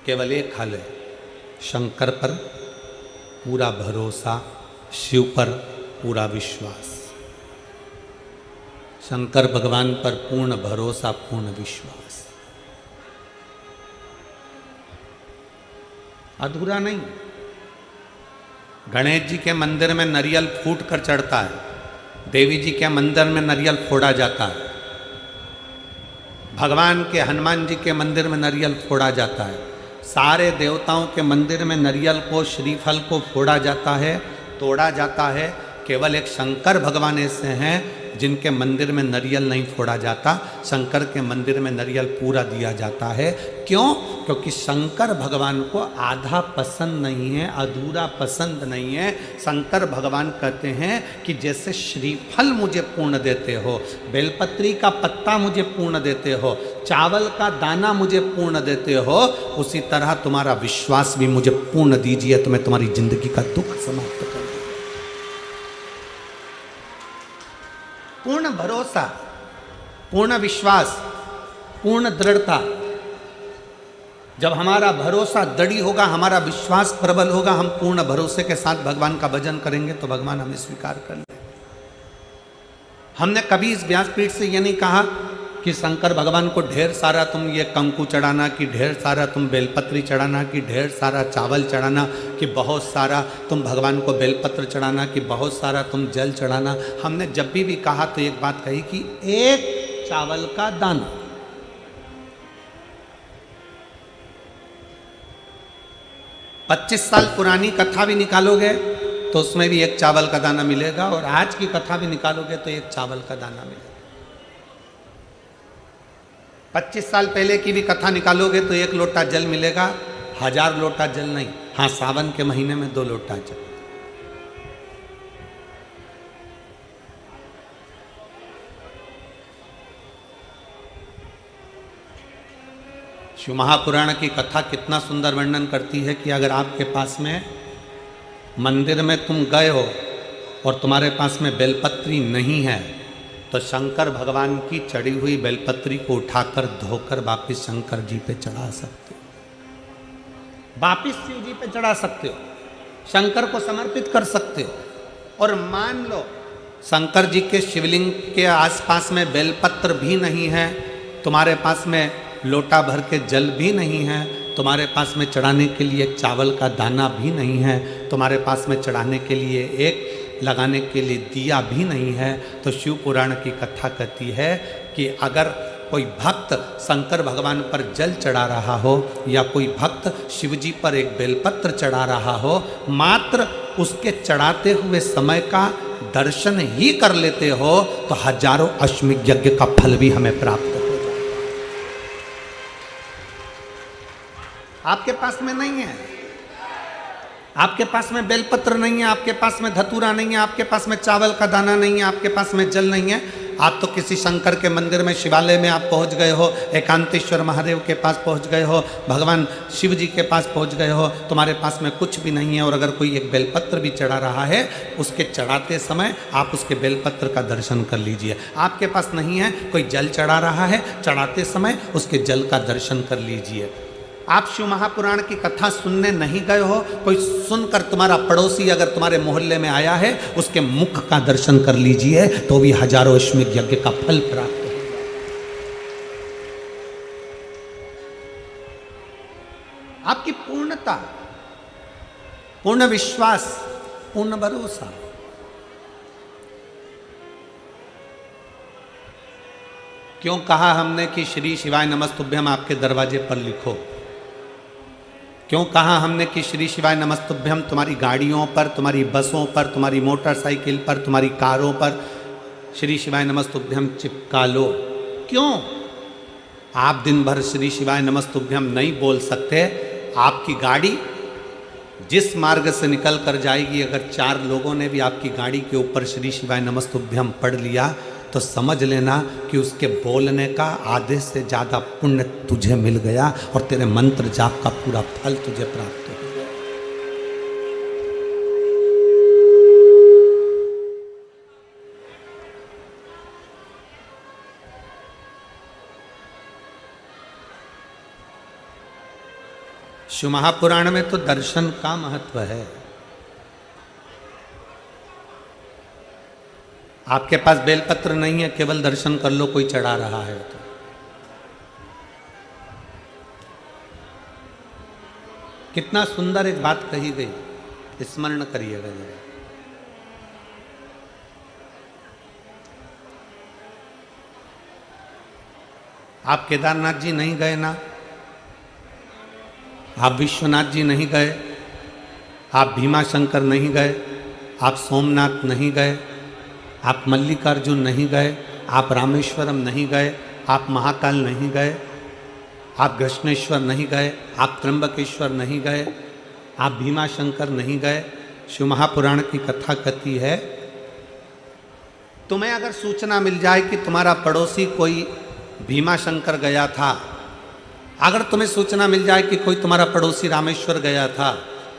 केवल एक हल है, शंकर पर पूरा भरोसा, शिव पर पूरा विश्वास। शंकर भगवान पर पूर्ण भरोसा, पूर्ण विश्वास। अधूरा नहीं। गणेश जी के मंदिर में नारियल फूट कर चढ़ता है, देवी जी के मंदिर में नारियल फोड़ा जाता है, भगवान के हनुमान जी के मंदिर में नारियल फोड़ा जाता है, सारे देवताओं के मंदिर में नारियल को, श्रीफल को फोड़ा जाता है, तोड़ा जाता है। केवल एक शंकर भगवान ऐसे हैं जिनके मंदिर में नारियल नहीं फोड़ा जाता, शंकर के मंदिर में नारियल पूरा दिया जाता है। क्यों? क्योंकि शंकर भगवान को आधा पसंद नहीं है, अधूरा पसंद नहीं है। शंकर भगवान कहते हैं कि जैसे श्रीफल मुझे पूर्ण देते हो, बेलपत्री का पत्ता मुझे पूर्ण देते हो, चावल का दाना मुझे पूर्ण देते हो, उसी तरह तुम्हारा विश्वास भी मुझे पूर्ण दीजिए तो मैं तुम्हारी जिंदगी का दुख समाप्त कर दूं। पूर्ण भरोसा, पूर्ण विश्वास, पूर्ण दृढ़ता। जब हमारा भरोसा दृढ़ होगा, हमारा विश्वास प्रबल होगा, हम पूर्ण भरोसे के साथ भगवान का भजन करेंगे तो भगवान हमें स्वीकार कर लेंगे। हमने कभी इस व्यासपीठ से ये नहीं कहा कि शंकर भगवान को ढेर सारा तुम ये कंकु चढ़ाना, कि ढेर सारा तुम बेलपत्री चढ़ाना, कि ढेर सारा चावल चढ़ाना, कि बहुत सारा तुम भगवान को बेलपत्र चढ़ाना, कि बहुत सारा तुम जल चढ़ाना। हमने जब भी कहा तो एक बात कही कि एक चावल का दाना, 25 साल पुरानी कथा भी निकालोगे तो उसमें भी एक चावल का दाना मिलेगा, और आज की कथा भी निकालोगे तो एक चावल का दाना मिलेगा। 25 साल पहले की भी कथा निकालोगे तो 1 लोटा जल मिलेगा, 1000 लोटा जल नहीं। हाँ, सावन के महीने में 2 लोटा जल। शिव महापुराण की कथा कितना सुंदर वर्णन करती है कि अगर आपके पास में मंदिर में तुम गए हो और तुम्हारे पास में बेलपत्री नहीं है तो शंकर भगवान की चढ़ी हुई बेलपत्री को उठाकर धोकर वापिस शंकर जी पे चढ़ा सकते हो, वापिस शिव जी पे चढ़ा सकते हो, शंकर को समर्पित कर सकते हो। और मान लो शंकर जी के शिवलिंग के आसपास में बेलपत्र भी नहीं है, तुम्हारे पास में लोटा भर के जल भी नहीं है, तुम्हारे पास में चढ़ाने के लिए चावल का दाना भी नहीं है, तुम्हारे पास में चढ़ाने के लिए एक लगाने के लिए दिया भी नहीं है, तो शिव पुराण की कथा कहती है कि अगर कोई भक्त शंकर भगवान पर जल चढ़ा रहा हो या कोई भक्त शिव जी पर एक बेलपत्र चढ़ा रहा हो, मात्र उसके चढ़ाते हुए समय का दर्शन ही कर लेते हो तो हजारों अश्वमेध यज्ञ का फल भी हमें प्राप्त हो जाए। आपके पास में नहीं है, आपके पास में बेलपत्र नहीं है, आपके पास में धतूरा नहीं है, आपके पास में चावल का दाना नहीं है, आपके पास में जल नहीं है, आप तो किसी शंकर के मंदिर में, शिवालय में आप पहुंच गए हो, एकांतेश्वर महादेव के पास पहुंच गए हो, भगवान शिव जी के पास पहुंच गए हो, तुम्हारे पास में कुछ भी नहीं है। और अगर कोई एक बेलपत्र भी चढ़ा रहा है, उसके चढ़ाते समय आप उसके बेलपत्र का दर्शन कर लीजिए। आपके पास नहीं है, कोई जल चढ़ा रहा है, चढ़ाते समय उसके जल का दर्शन कर लीजिए। आप शिव महापुराण की कथा सुनने नहीं गए हो, कोई सुनकर तुम्हारा पड़ोसी अगर तुम्हारे मोहल्ले में आया है, उसके मुख का दर्शन कर लीजिए तो भी हजारों अश्वमेध यज्ञ का फल प्राप्त हो। आपकी पूर्णता, पूर्ण विश्वास, पूर्ण भरोसा। क्यों कहा हमने कि श्री शिवाय नमस्तुभ्यम आपके दरवाजे पर लिखो? क्यों कहा हमने कि श्री शिवाय नमस्तुभ्यम तुम्हारी गाड़ियों पर, तुम्हारी बसों पर, तुम्हारी मोटरसाइकिल पर, तुम्हारी कारों पर श्री शिवाय नमस्तुभ्यम चिपका लो? क्यों? आप दिन भर श्री शिवाय नमस्तुभ्यम नहीं बोल सकते, आपकी गाड़ी जिस मार्ग से निकल कर जाएगी, अगर 4 लोगों ने भी आपकी गाड़ी के ऊपर श्री शिवाय नमस्तुभ्यम पढ़ लिया तो समझ लेना कि उसके बोलने का आधे से ज़्यादा पुण्य तुझे मिल गया और तेरे मंत्र जाप का पूरा फल तुझे प्राप्त हो गया। शिव महापुराण में तो दर्शन का महत्व है। आपके पास बेलपत्र नहीं है, केवल दर्शन कर लो, कोई चढ़ा रहा है तो। कितना सुंदर एक बात कही गई, स्मरण करिएगा जरा। आप केदारनाथ जी नहीं गए ना, आप विश्वनाथ जी नहीं गए, आप भीमाशंकर नहीं गए, आप सोमनाथ नहीं गए, आप मल्लिकार्जुन नहीं गए, आप रामेश्वरम नहीं गए, आप महाकाल नहीं गए, आप कृष्णेश्वर नहीं गए, आप त्र्यंबकेश्वर नहीं गए, आप भीमाशंकर नहीं गए। शिव महापुराण की कथा कहती है, तुम्हें अगर सूचना मिल जाए कि तुम्हारा पड़ोसी कोई भीमाशंकर गया था, अगर तुम्हें सूचना मिल जाए कि कोई तुम्हारा पड़ोसी रामेश्वर गया था,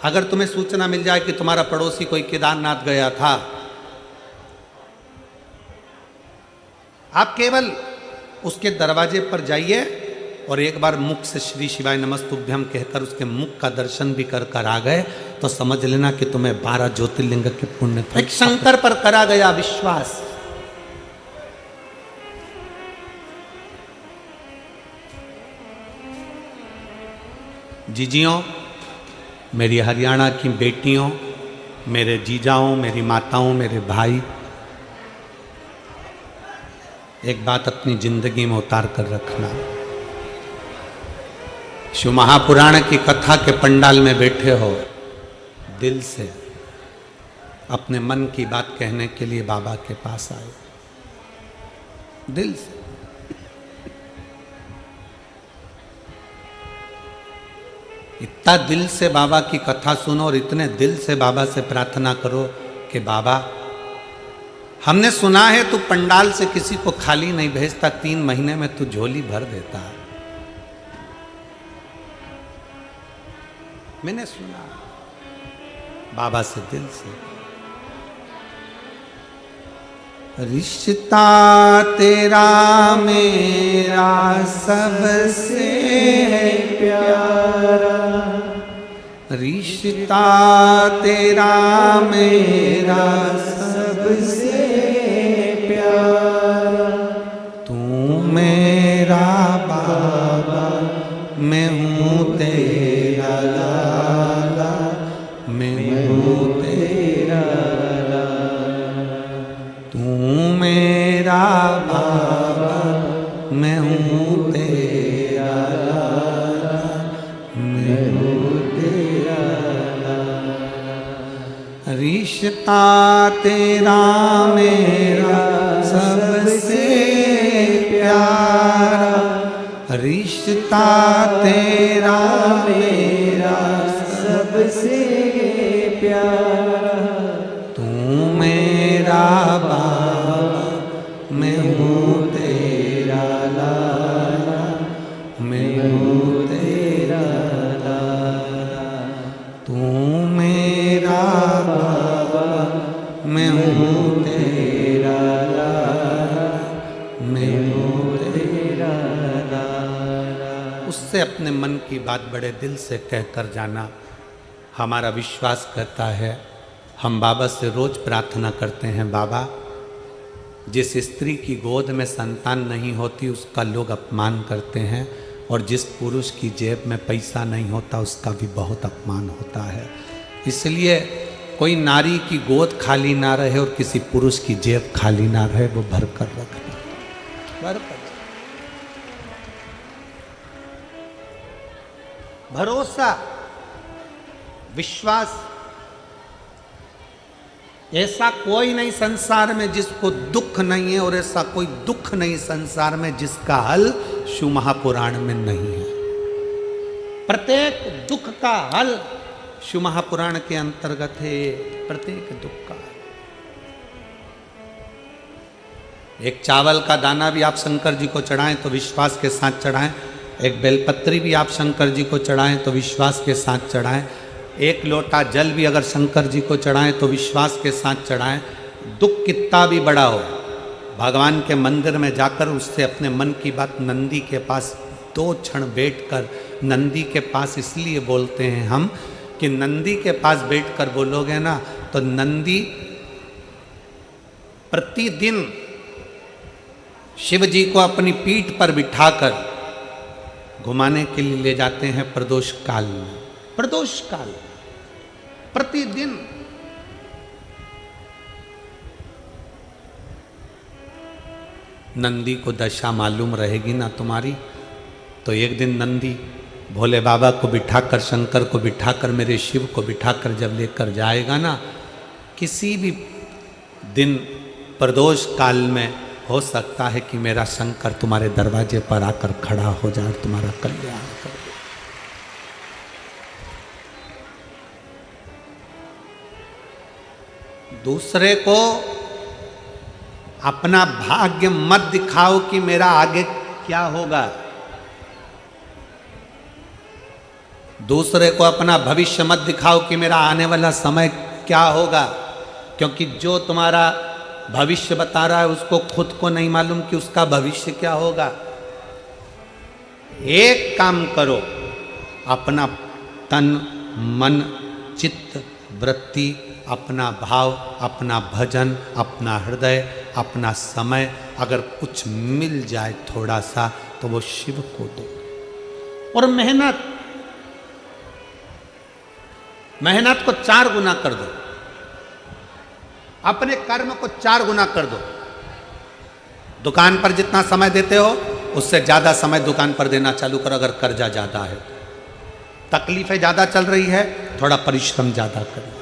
अगर तुम्हें सूचना मिल जाए कि तुम्हारा पड़ोसी कोई केदारनाथ गया था, आप केवल उसके दरवाजे पर जाइए और एक बार मुख से श्री शिवाय नमस्तुभ्यम कहकर उसके मुख का दर्शन भी कर कर आ गए तो समझ लेना कि तुम्हें 12 ज्योतिर्लिंग के पुण्य। एक शंकर पर करा गया विश्वास। जीजियों, मेरी हरियाणा की बेटियों, मेरे जीजाओं, मेरी माताओं, मेरे भाई, एक बात अपनी जिंदगी में उतार कर रखना। शिव महापुराण की कथा के पंडाल में बैठे हो, दिल से अपने मन की बात कहने के लिए बाबा के पास आए, दिल से। इतना दिल से बाबा की कथा सुनो और इतने दिल से बाबा से प्रार्थना करो कि बाबा, हमने सुना है तू पंडाल से किसी को खाली नहीं भेजता, 3 महीने में तू झोली भर देता है। मैंने सुना बाबा से दिल से। रिश्ता तेरा मेरा सबसे प्यारा, रिश्ता तेरा मेरा सबसे प्यारा, तू मेरा बाबा, मैं हूँ तेरा लाला, मैं हूँ तेरा लाला, तू मेरा बाबा, मैं हूँ तेरा लाला, मैं हूँ तेरा लाला। रिश्ता तेरा मेरा सबसे प्यारा, रिश्ता तेरा मेरा सबसे प्यारा, तू मेरा बाबा, मैं हूँ तेरा लाला, मैं हूँ तेरा लाला, तू मेरा बाबा, मैं हूँ तेरा लाला, मैं हूँ तेरा लाला। उससे अपने मन की बात बड़े दिल से कहकर जाना। हमारा विश्वास कहता है, हम बाबा से रोज प्रार्थना करते हैं, बाबा जिस स्त्री की गोद में संतान नहीं होती उसका लोग अपमान करते हैं, और जिस पुरुष की जेब में पैसा नहीं होता उसका भी बहुत अपमान होता है। इसलिए कोई नारी की गोद खाली ना रहे और किसी पुरुष की जेब खाली ना रहे, वो भर कर रखना, भर कर। भरोसा, विश्वास, ऐसा कोई नहीं संसार में जिसको दुख नहीं है, और ऐसा कोई दुख नहीं संसार में जिसका हल शिव महापुराण में नहीं है। प्रत्येक दुख का हल शिव महापुराण के अंतर्गत है, प्रत्येक दुख का। एक चावल का दाना भी आप शंकर जी को चढ़ाएं तो विश्वास के साथ चढ़ाएं, एक बेलपत्री भी आप शंकर जी को चढ़ाएं तो विश्वास के साथ चढ़ाएं, एक लोटा जल भी अगर शंकर जी को चढ़ाएं तो विश्वास के साथ चढ़ाएं। दुख कितना भी बड़ा हो, भगवान के मंदिर में जाकर उससे अपने मन की बात नंदी के पास 2 क्षण बैठकर नंदी के पास इसलिए बोलते हैं हम कि नंदी के पास बैठकर बोलोगे ना तो नंदी प्रतिदिन शिव जी को अपनी पीठ पर बिठाकर घुमाने के लिए ले जाते हैं प्रदोष काल में। प्रदोष काल प्रतिदिन। नंदी को दशा मालूम रहेगी ना तुम्हारी, तो एक दिन नंदी भोले बाबा को बिठाकर, शंकर को बिठाकर, मेरे शिव को बिठाकर जब लेकर जाएगा ना, किसी भी दिन प्रदोष काल में हो सकता है कि मेरा शंकर तुम्हारे दरवाजे पर आकर खड़ा हो जाए, तुम्हारा कल्याण कर दे। दूसरे को अपना भाग्य मत दिखाओ कि मेरा आगे क्या होगा। दूसरे को अपना भविष्य मत दिखाओ कि मेरा आने वाला समय क्या होगा, क्योंकि जो तुम्हारा भविष्य बता रहा है उसको खुद को नहीं मालूम कि उसका भविष्य क्या होगा। एक काम करो, अपना तन मन चित्त वृत्ति, अपना भाव, अपना भजन, अपना हृदय, अपना समय, अगर कुछ मिल जाए थोड़ा सा तो वो शिव को दो। और मेहनत को 4 गुना कर दो, अपने कर्म को 4 गुना कर दो। दुकान पर जितना समय देते हो उससे ज्यादा समय दुकान पर देना चालू करो। अगर कर्जा ज्यादा है, तकलीफें ज्यादा चल रही है, थोड़ा परिश्रम ज्यादा करिए,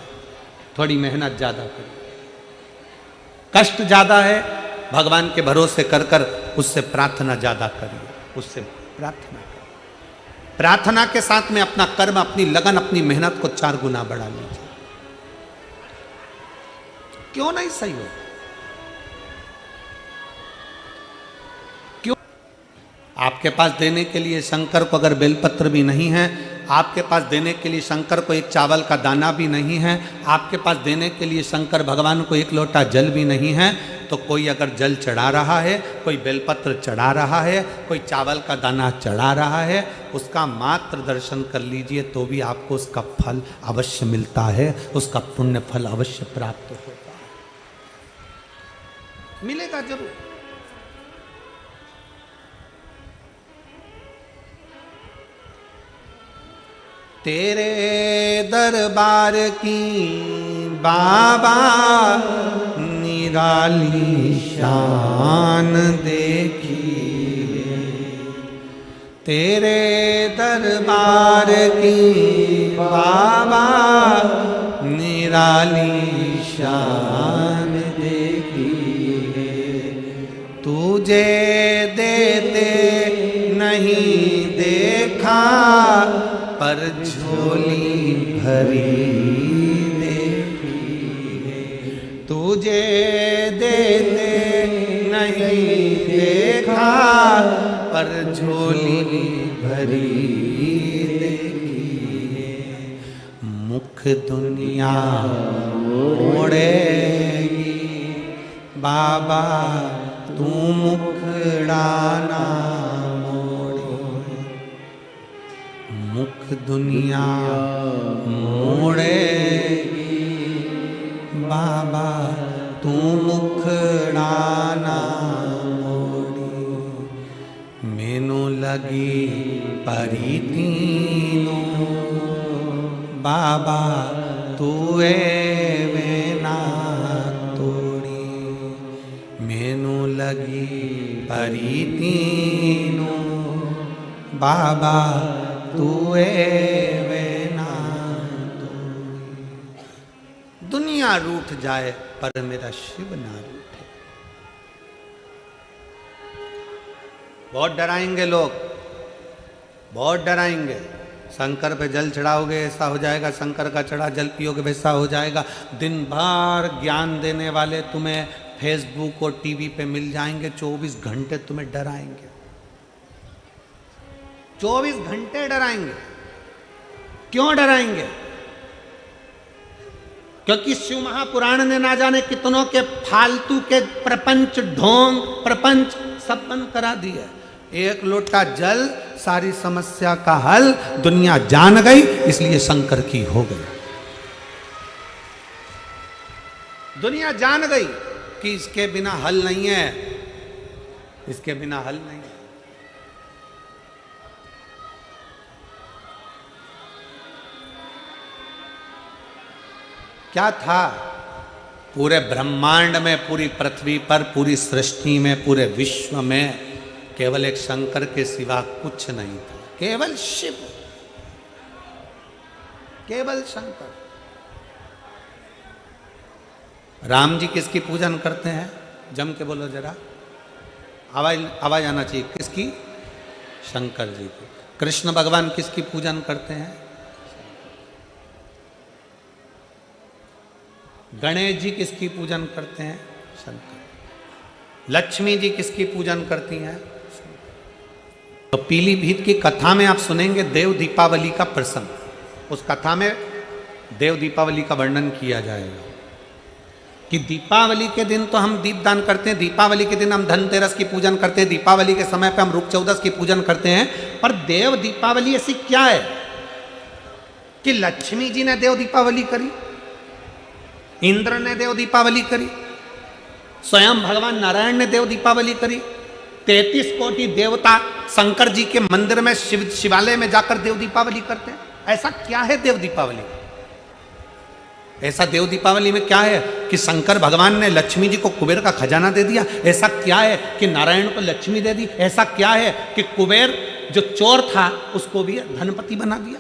थोड़ी मेहनत ज्यादा करिए। कष्ट ज्यादा है, भगवान के भरोसे कर कर उससे प्रार्थना ज्यादा करिए, उससे प्रार्थना करिए। प्रार्थना के साथ में अपना कर्म, अपनी लगन, अपनी मेहनत को 4 गुना बढ़ा लीजिए। क्यों नहीं सही हो? क्यों? आपके पास देने के लिए शंकर को अगर बेलपत्र भी नहीं है, आपके पास देने के लिए शंकर को एक चावल का दाना भी नहीं है, आपके पास देने के लिए शंकर भगवान को एक लोटा जल भी नहीं है, तो कोई अगर जल चढ़ा रहा है, कोई बेलपत्र चढ़ा रहा है, कोई चावल का दाना चढ़ा रहा है, उसका मात्र दर्शन कर लीजिए तो भी आपको उसका फल अवश्य मिलता है, उसका पुण्य फल अवश्य प्राप्त होता है, मिलेगा जरूर। तेरे दरबार की बाबा निराली शान देखी, तेरे दरबार की बाबा निराली शान देखी, तुझे देते नहीं देखा पर झोली भरी देखी, तुझे देते नहीं देखा पर झोली भरी देखी, मुख दुनिया मोड़ेगी बाबा तू मुखड़ाना मोड़े, मुख दुनिया मोड़ेगी बाबा तू मुखड़ाना मोड़ी, मैनू लगी परी तीनों बाबा तू वेना तोड़ी, मैनू लगी परी तीनों बाबा तू वेना तोड़ी। दुनिया रूठ जाए पर मेरा शिव ना रूठे। बहुत डराएंगे लोग, बहुत डराएंगे। शंकर पे जल चढ़ाओगे ऐसा हो जाएगा, शंकर का चढ़ा जल पियोगे वैसा हो जाएगा। दिन भर ज्ञान देने वाले तुम्हें फेसबुक और टीवी पे मिल जाएंगे, 24 घंटे तुम्हें डराएंगे, 24 घंटे डराएंगे। क्यों डराएंगे? क्योंकि शिव महापुराण ने ना जाने कितनों के फालतू के प्रपंच ढोंग प्रपंच सब बंद करा दिया। एक लोटा जल सारी समस्या का हल दुनिया जान गई, इसलिए शंकर की हो गई। दुनिया जान गई कि इसके बिना हल नहीं है, इसके बिना हल नहीं है। क्या था पूरे ब्रह्मांड में, पूरी पृथ्वी पर, पूरी सृष्टि में, पूरे विश्व में केवल एक शंकर के सिवा कुछ नहीं था। केवल शिव, केवल शंकर। राम जी किसकी पूजन करते हैं? जम के बोलो जरा, आवाज आना चाहिए। किसकी? शंकर जी की। कृष्ण भगवान किसकी पूजन करते हैं? गणेश जी किसकी पूजन करते हैं? शंकर। लक्ष्मी जी किसकी पूजन करती हैं? तो पीलीभीत की कथा में आप सुनेंगे देव दीपावली का प्रसंग। उस कथा में देव दीपावली का वर्णन किया जाएगा कि दीपावली के दिन तो हम दीपदान करते हैं, दीपावली के दिन हम धनतेरस की पूजन करते हैं, दीपावली के समय पे हम रूप चौदस की पूजन करते हैं, पर देव दीपावली ऐसी क्या है कि लक्ष्मी जी ने देव दीपावली करी, इंद्र ने देव दीपावली करी, स्वयं भगवान नारायण ने देव दीपावली करी, 33 कोटि देवता शंकर जी के मंदिर में शिवालय में जाकर देव दीपावली करते हैं। ऐसा क्या है देव दीपावली? ऐसा देव दीपावली में क्या है कि शंकर भगवान ने लक्ष्मी जी को कुबेर का खजाना दे दिया? ऐसा क्या है कि नारायण को लक्ष्मी दे दी? ऐसा क्या है कि कुबेर जो चोर था उसको भी धनपति बना दिया?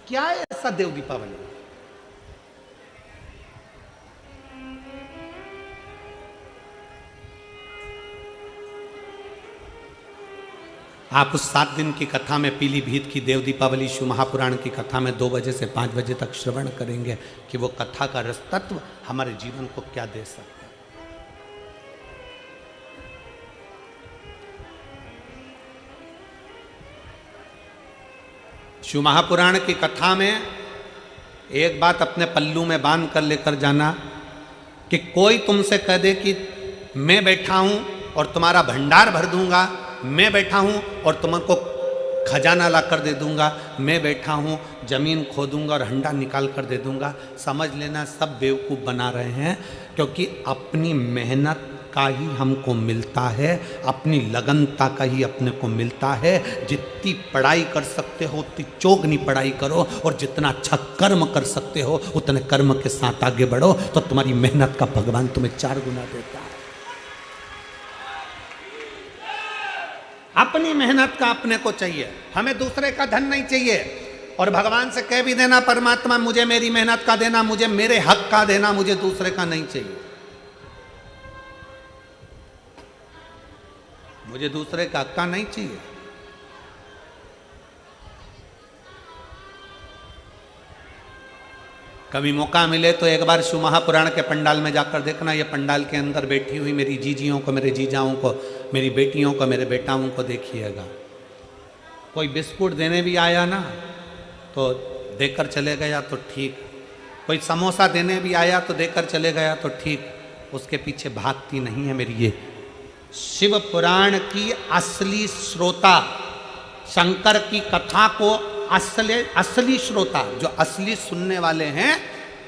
क्या है ऐसा देव दीपावली? आप उस 7 दिन की कथा में, पीलीभीत की देव दीपावली शिव महापुराण की कथा में 2 बजे से 5 बजे तक श्रवण करेंगे कि वो कथा का रस तत्व हमारे जीवन को क्या दे सकता है। शिव महापुराण की कथा में एक बात अपने पल्लू में बांध कर लेकर जाना कि कोई तुमसे कह दे कि मैं बैठा हूं और तुम्हारा भंडार भर दूंगा, मैं बैठा हूं और तुमको खजाना ला कर दे दूंगा, मैं बैठा हूं जमीन खोदूंगा और हंडा निकाल कर दे दूंगा, समझ लेना सब बेवकूफ़ बना रहे हैं। क्योंकि अपनी मेहनत का ही हमको मिलता है, अपनी लगनता का ही अपने को मिलता है। जितनी पढ़ाई कर सकते हो उतनी चौगनी पढ़ाई करो, और जितना अच्छा कर्म कर सकते हो उतने कर्म के साथ आगे बढ़ो, तो तुम्हारी मेहनत का भगवान तुम्हें 4 गुना देता है। अपनी मेहनत का अपने को चाहिए, हमें दूसरे का धन नहीं चाहिए। और भगवान से कह भी देना, परमात्मा मुझे मेरी मेहनत का देना, मुझे मेरे हक का देना, मुझे दूसरे का नहीं चाहिए, मुझे दूसरे का हक का नहीं चाहिए। कभी मौका मिले तो एक बार शिव महापुराण के पंडाल में जाकर देखना, ये पंडाल के अंदर बैठी हुई मेरी जीजियों को, मेरे जीजाओं को, मेरी बेटियों को, मेरे बेटाओं को देखिएगा। कोई बिस्कुट देने भी आया ना तो देकर चले गया तो ठीक, कोई समोसा देने भी आया तो देकर चले गया तो ठीक, उसके पीछे भागती नहीं है मेरी ये शिव पुराण की असली श्रोता, शंकर की कथा को असली श्रोता, जो असली सुनने वाले हैं,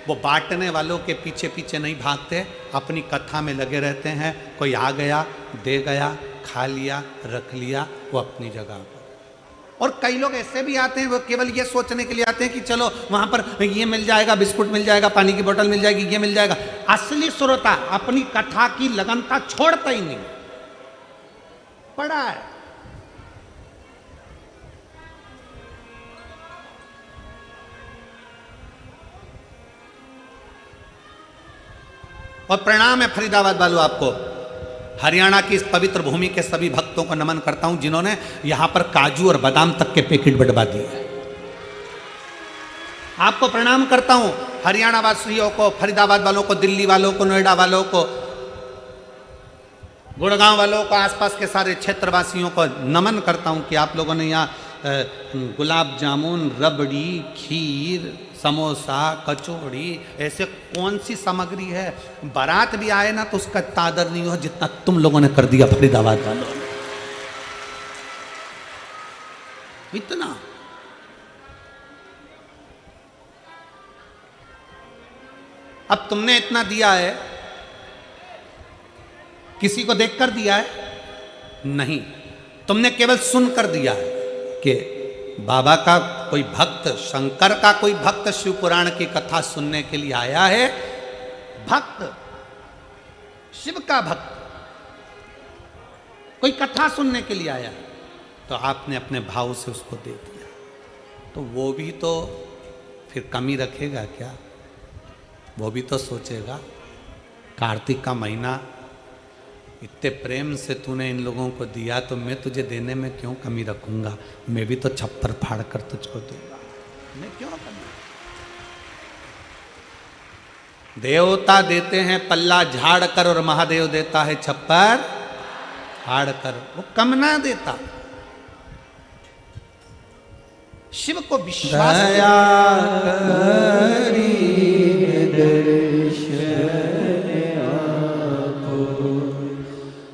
वो बांटने वालों के पीछे पीछे नहीं भागते, अपनी कथा में लगे रहते हैं। कोई आ गया, दे गया, खा लिया, रख लिया, वो अपनी जगह पर। और कई लोग ऐसे भी आते हैं, वो केवल ये सोचने के लिए आते हैं कि चलो वहां पर ये मिल जाएगा, बिस्कुट मिल जाएगा, पानी की बोतल मिल जाएगी, ये मिल जाएगा। असली श्रोता अपनी कथा की लगनता छोड़ता ही नहीं, पड़ा है। और प्रणाम है फरीदाबाद वालों, आपको हरियाणा की इस पवित्र भूमि के सभी भक्तों को नमन करता हूं जिन्होंने यहां पर काजू और बादाम तक के पैकेट बंटवा दिए। आपको प्रणाम करता हूं, हरियाणा वासियों को, फरीदाबाद वालों को, दिल्ली वालों को, नोएडा वालों को, गुड़गांव वालों को, आसपास के सारे क्षेत्रवासियों को नमन करता हूं कि आप लोगों ने यहाँ गुलाब जामुन, रबड़ी, खीर, समोसा, कचौड़ी, ऐसे कौन सी सामग्री है, बारात भी आए ना तो उसका तादर नहीं हो जितना तुम लोगों ने कर दिया फरीदाबाद वालों ने। इतना। अब तुमने इतना दिया है, किसी को देखकर दिया है? नहीं, तुमने केवल सुनकर दिया है कि बाबा का कोई भक्त, शंकर का कोई भक्त शिव पुराण की कथा सुनने के लिए आया है। भक्त, शिव का भक्त कोई कथा सुनने के लिए आया है, तो आपने अपने भाव से उसको दे दिया, तो वो भी तो फिर कमी रखेगा क्या? वो भी तो सोचेगा, कार्तिक का महीना इतने प्रेम से तूने इन लोगों को दिया, तो मैं तुझे देने में क्यों कमी रखूंगा? मैं भी तो छप्पर फाड़ कर तुझको दूंगा, मैं क्यों कमी? देवता देते हैं पल्ला झाड़ कर और महादेव देता है छप्पर फाड़ कर, वो कम ना देता। शिव को विश्वास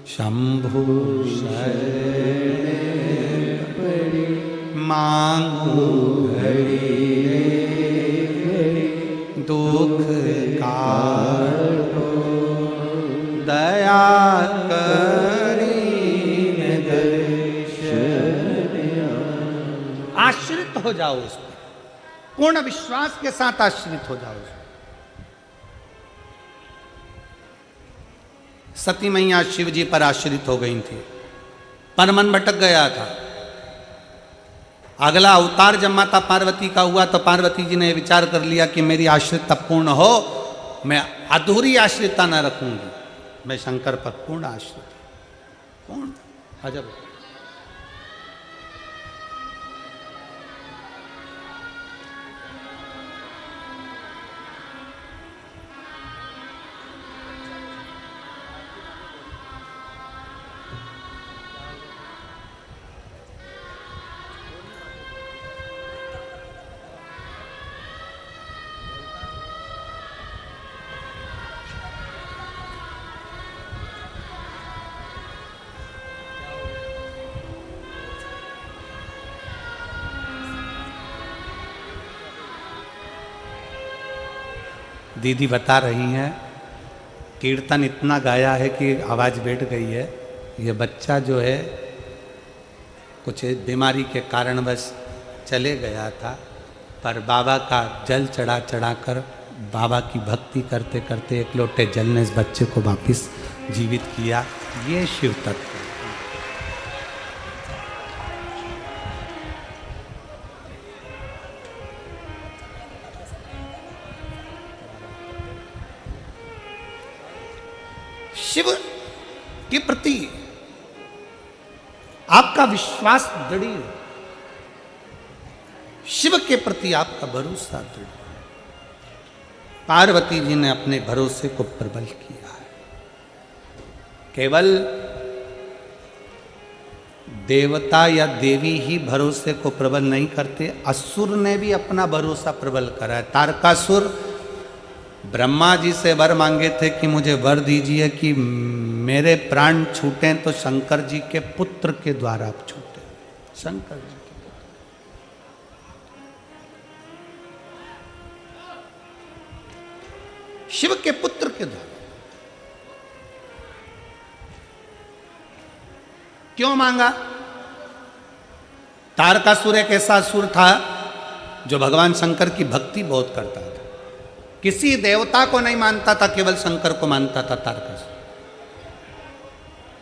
शंभु मांगू दुख काटो दया करी आश्रित हो जाओ उस पर, पूर्ण विश्वास के साथ आश्रित हो जाओ उस पर। सती मैया शिव जी पर आश्रित हो गई थी, पर मन भटक गया था। अगला अवतार जब माता पार्वती का हुआ तो पार्वती जी ने विचार कर लिया कि मेरी आश्रितता पूर्ण हो, मैं अधूरी आश्रितता न रखूंगी, मैं शंकर पर पूर्ण आश्रित, पूर्ण अजब। दीदी बता रही हैं कीर्तन इतना गाया है कि आवाज़ बैठ गई है। ये बच्चा जो है कुछ बीमारी के कारणवश चले गया था, पर बाबा का जल चढ़ा चढ़ा कर बाबा की भक्ति करते करते एक लोटे जल ने इस बच्चे को वापस जीवित किया। ये शिव तत्व। शिव के प्रति आपका विश्वास दृढ़, शिव के प्रति आपका भरोसा दृढ़। पार्वती जी ने अपने भरोसे को प्रबल किया है। केवल देवता या देवी ही भरोसे को प्रबल नहीं करते, असुर ने भी अपना भरोसा प्रबल करा है। तारकासुर ब्रह्मा जी से वर मांगे थे कि मुझे वर दीजिए कि मेरे प्राण छूटें तो शंकर जी के पुत्र के द्वारा छूटे। शंकर जी के पुत्र, शिव के पुत्र के द्वारा। क्यों मांगा? तारकासुर एक ऐसा असुर था जो भगवान शंकर की भक्ति बहुत करता था, किसी देवता को नहीं मानता था, केवल शंकर को मानता था तारकासुर।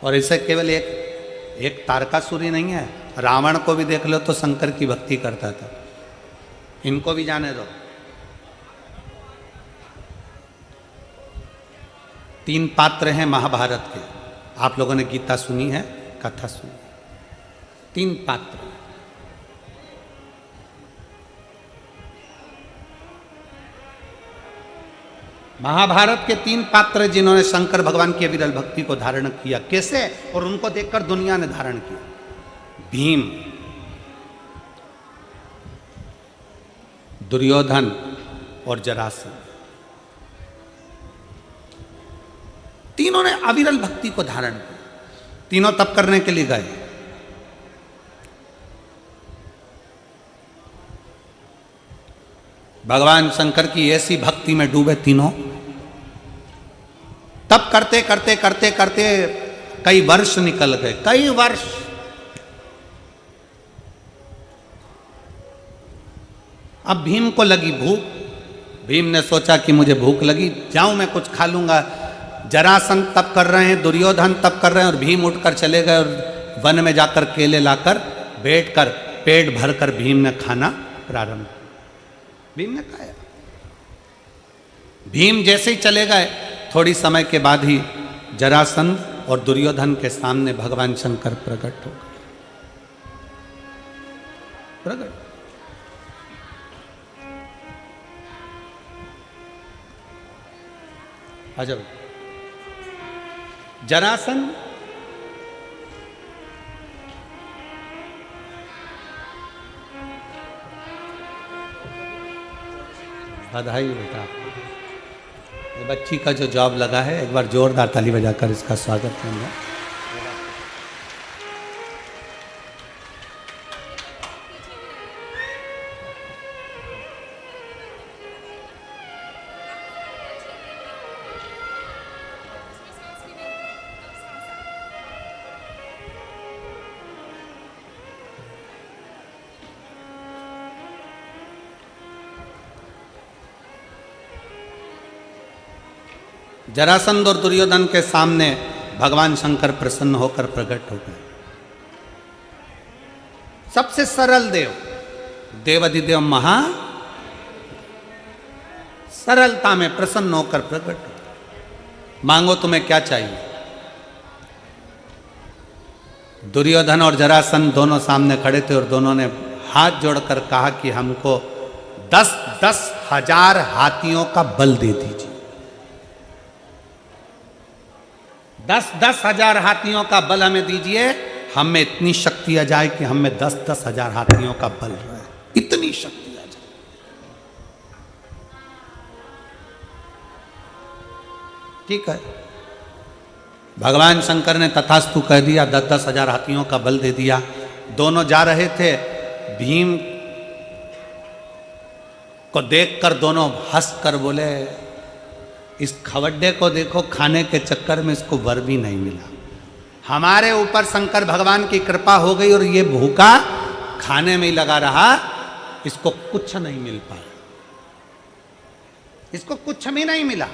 और इसे केवल एक तारकासुर ही नहीं है, रावण को भी देख लो तो शंकर की भक्ति करता था। इनको भी जाने दो। 3 पात्र हैं महाभारत के, आप लोगों ने गीता सुनी है, कथा सुनी। 3 पात्र। महाभारत के 3 पात्र जिन्होंने शंकर भगवान की अविरल भक्ति को धारण किया। कैसे? और उनको देखकर दुनिया ने धारण किया। भीम, दुर्योधन और जरासंध, तीनों ने अविरल भक्ति को धारण किया। तीनों तप करने के लिए गए। भगवान शंकर की ऐसी भक्ति में डूबे तीनों। तब करते करते करते करते कई वर्ष निकल गए, कई वर्ष। अब भीम को लगी भूख। भीम ने सोचा कि मुझे भूख लगी, जाऊं मैं कुछ खा लूंगा। जरासंध तप कर रहे हैं, दुर्योधन तप कर रहे हैं, और भीम उठकर चले गए और वन में जाकर केले लाकर बैठकर पेट भरकर भीम ने खाना प्रारंभ किया। भीम ने खाया। भीम जैसे ही चले गए, थोड़ी समय के बाद ही जरासंध और दुर्योधन के सामने भगवान शंकर प्रकट हो गए। प्रकट। अजब। जरासंध बधाई बेटा, ये बच्ची का जो जॉब लगा है, एक बार जोरदार ताली बजाकर इसका स्वागत करूंगा। जरासंध और दुर्योधन के सामने भगवान शंकर प्रसन्न होकर प्रकट हो गए। सबसे सरल देव, देवाधिदेव महा सरलता में प्रसन्न होकर प्रकट हो। मांगो तुम्हें क्या चाहिए। दुर्योधन और जरासंध दोनों सामने खड़े थे और दोनों ने हाथ जोड़कर कहा कि हमको 10-10 हजार हाथियों का बल दे दीजिए। 10-10 हजार हाथियों का बल हमें दीजिए, हम में इतनी शक्ति आ जाए कि हम में 10-10 हजार हाथियों का बल रहे, इतनी शक्ति आ जाए। ठीक है, भगवान शंकर ने तथास्तु कह दिया, 10-10 हजार हाथियों का बल दे दिया। दोनों जा रहे थे, भीम को देखकर दोनों हंसकर बोले, इस खवड्डे को देखो, खाने के चक्कर में इसको वर भी नहीं मिला। हमारे ऊपर शंकर भगवान की कृपा हो गई और ये भूखा खाने में ही लगा रहा, इसको कुछ नहीं मिल पाया, इसको कुछ भी नहीं मिला।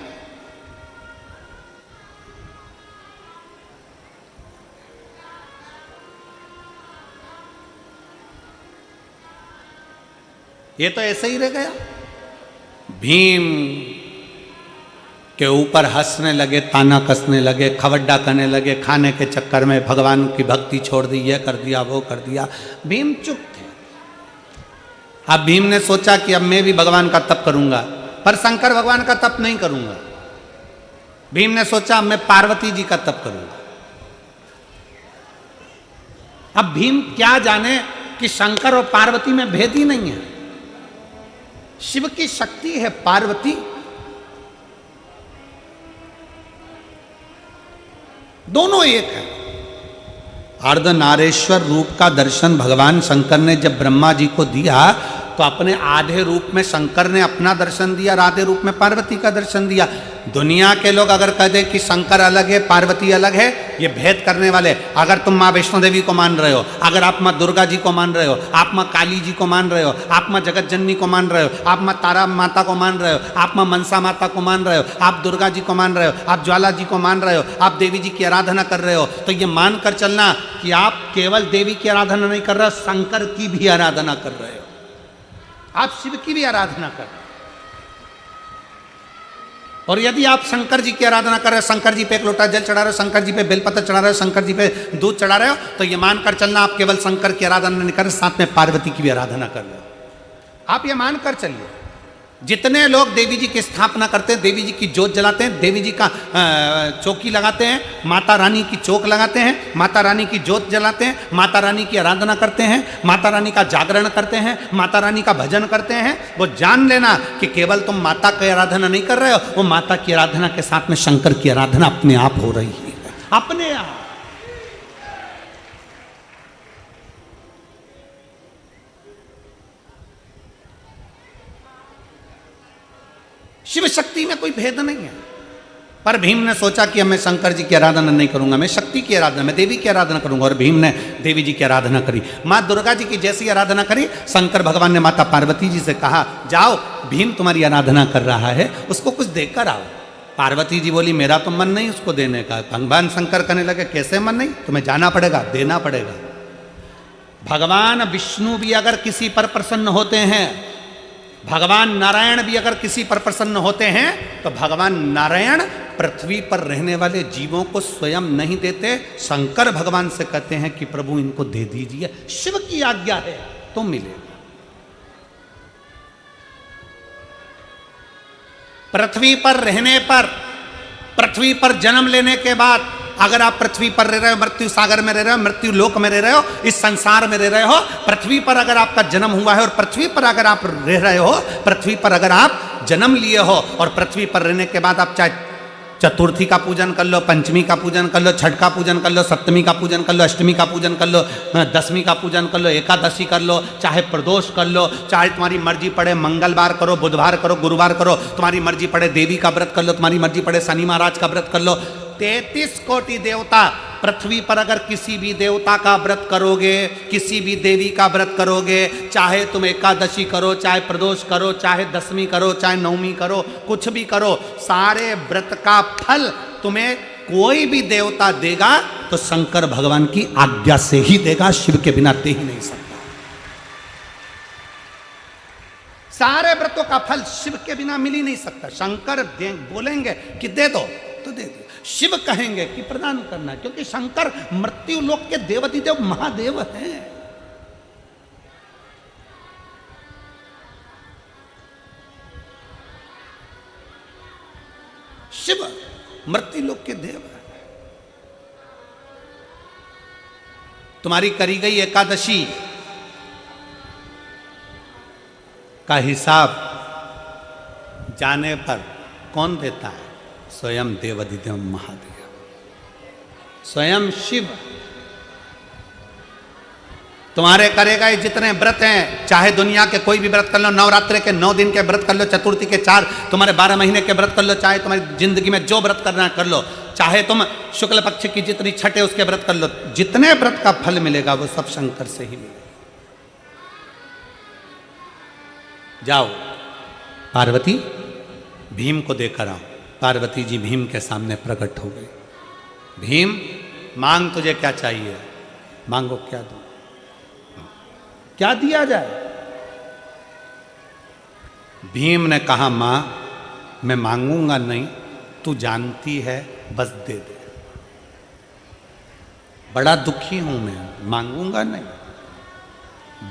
ये तो ऐसे ही रह गया। भीम के ऊपर हंसने लगे, ताना कसने लगे, खवड्डा करने लगे, खाने के चक्कर में भगवान की भक्ति छोड़ दी, ये कर दिया वो कर दिया। भीम चुप थे। अब भीम ने सोचा कि अब मैं भी भगवान का तप करूंगा, पर शंकर भगवान का तप नहीं करूंगा। भीम ने सोचा अब मैं पार्वती जी का तप करूंगा। अब भीम क्या जाने कि शंकर और पार्वती में भेद ही नहीं है। शिव की शक्ति है पार्वती, दोनों एक है। अर्धनारेश्वर रूप का दर्शन भगवान शंकर ने जब ब्रह्मा जी को दिया, तो अपने आधे रूप में शंकर ने अपना दर्शन दिया और आधे रूप में पार्वती का दर्शन दिया। दुनिया के लोग अगर कह दे कि शंकर अलग है पार्वती अलग है, ये भेद करने वाले। अगर तुम माँ वैष्णो देवी को मान रहे हो, अगर आप माँ दुर्गा जी को मान रहे हो, आप माँ काली जी को मान रहे हो, आप माँ जगत जननी को मान रहे हो, आप माँ तारा माता को मान रहे हो, आप माँ मनसा माता को मान रहे हो, आप दुर्गा जी को मान रहे हो, आप ज्वाला जी को मान रहे हो, आप देवी जी की आराधना कर रहे हो, तो ये मान कर चलना कि आप केवल देवी की आराधना नहीं कर रहे हो, शंकर की भी आराधना कर रहे हो, आप शिव की भी आराधना कर रहे हो। और यदि आप शंकर जी की आराधना कर रहे हो, शंकर जी पे एक लोटा जल चढ़ा रहे हो, शंकर जी पे बेलपत्र चढ़ा रहे हो, शंकर जी पे दूध चढ़ा रहे हो, तो ये मानकर चलना आप केवल शंकर की आराधना नहीं कर रहे, साथ में पार्वती की भी आराधना कर रहे हो। आप ये मानकर चलिए। जितने लोग देवी जी की स्थापना करते हैं, देवी जी की जोत जलाते हैं, देवी जी का चौकी लगाते हैं, माता रानी की चौक लगाते हैं, माता रानी की जोत जलाते हैं, माता रानी की आराधना करते हैं, माता रानी का जागरण करते हैं, माता रानी का भजन करते हैं, वो जान लेना कि केवल तुम माता की आराधना नहीं कर रहे हो, वो माता की आराधना के साथ में शंकर की आराधना अपने आप हो रही है, अपने आप। शिव शक्ति में कोई भेद नहीं है। पर भीम ने सोचा कि अब मैं शंकर जी की आराधना नहीं करूंगा, मैं शक्ति की आराधना, मैं देवी की आराधना करूंगा। और भीम ने देवी जी की आराधना करी, माँ दुर्गा जी की जैसी आराधना करी। शंकर भगवान ने माता पार्वती जी से कहा, जाओ भीम तुम्हारी आराधना कर रहा है, उसको कुछ देकर आओ। पार्वती जी बोली, मेरा तो मन नहीं उसको देने का। भगवान शंकर कहने लगे, कैसे मन नहीं, तुम्हें जाना पड़ेगा, देना पड़ेगा। भगवान विष्णु भी अगर किसी पर प्रसन्न होते हैं, भगवान नारायण भी अगर किसी पर प्रसन्न होते हैं, तो भगवान नारायण पृथ्वी पर रहने वाले जीवों को स्वयं नहीं देते। शंकर भगवान से कहते हैं कि प्रभु इनको दे दीजिए, शिव की आज्ञा है तो मिलेगा। पृथ्वी पर रहने पर, पृथ्वी पर जन्म लेने के बाद, अगर आप पृथ्वी पर रह रहे हो, मृत्यु सागर में रह रहे हो, मृत्यु लोक में रह रहे हो, इस संसार में रह रहे हो, पृथ्वी पर अगर आपका जन्म हुआ है और पृथ्वी पर अगर आप रह रहे हो, पृथ्वी पर अगर आप जन्म लिए हो और पृथ्वी पर रहने के बाद आप चाहे चतुर्थी का पूजन कर लो, पंचमी का पूजन कर लो, छठ का पूजन कर लो, सप्तमी का पूजन कर लो, अष्टमी का पूजन कर लो, दसवीं का पूजन कर लो, एकादशी कर लो, चाहे प्रदोष कर लो, चाहे तुम्हारी मर्जी पड़े मंगलवार करो, बुधवार करो, गुरुवार करो, तुम्हारी मर्जी पड़े देवी का व्रत कर लो, तुम्हारी मर्जी पड़े शनि महाराज का व्रत कर लो। 33 कोटि देवता, पृथ्वी पर अगर किसी भी देवता का व्रत करोगे, किसी भी देवी का व्रत करोगे, चाहे तुम एकादशी करो, चाहे प्रदोष करो, चाहे दसवीं करो, चाहे नवमी करो, कुछ भी करो, सारे व्रत का फल तुम्हें कोई भी देवता देगा तो शंकर भगवान की आज्ञा से ही देगा, शिव के बिना दे ही नहीं सकता। सारे व्रतों का फल शिव के बिना मिल ही नहीं सकता। शंकर बोलेंगे कि दे दो तो दे दो, शिव कहेंगे कि प्रदान करना, क्योंकि शंकर मृत्यु लोक के देवाधिदेव महादेव हैं। शिव मृत्यु लोक के देव हैं। तुम्हारी करी गई एकादशी का हिसाब जाने पर कौन देता है? स्वयं देवाधिदेव महादेव, स्वयं शिव। तुम्हारे करे गए जितने व्रत हैं, चाहे दुनिया के कोई भी व्रत कर लो, नवरात्रि के 9 दिन के व्रत कर लो, चतुर्थी के 4, तुम्हारे 12 महीने के व्रत कर लो, चाहे तुम्हारी जिंदगी में जो व्रत करना कर लो, चाहे तुम शुक्ल पक्ष की जितनी छठे उसके व्रत कर लो, जितने व्रत का फल मिलेगा वो सब शंकर से ही मिलेगा। जाओ पार्वती भीम को देकर आओ। पार्वती जी भीम के सामने प्रकट हो गई। भीम मांग, तुझे क्या चाहिए? मांगो, क्या दूं, क्या दिया जाए? भीम ने कहा, मां मैं मांगूंगा नहीं, तू जानती है, बस दे दे। बड़ा दुखी हूं मैं, मांगूंगा नहीं।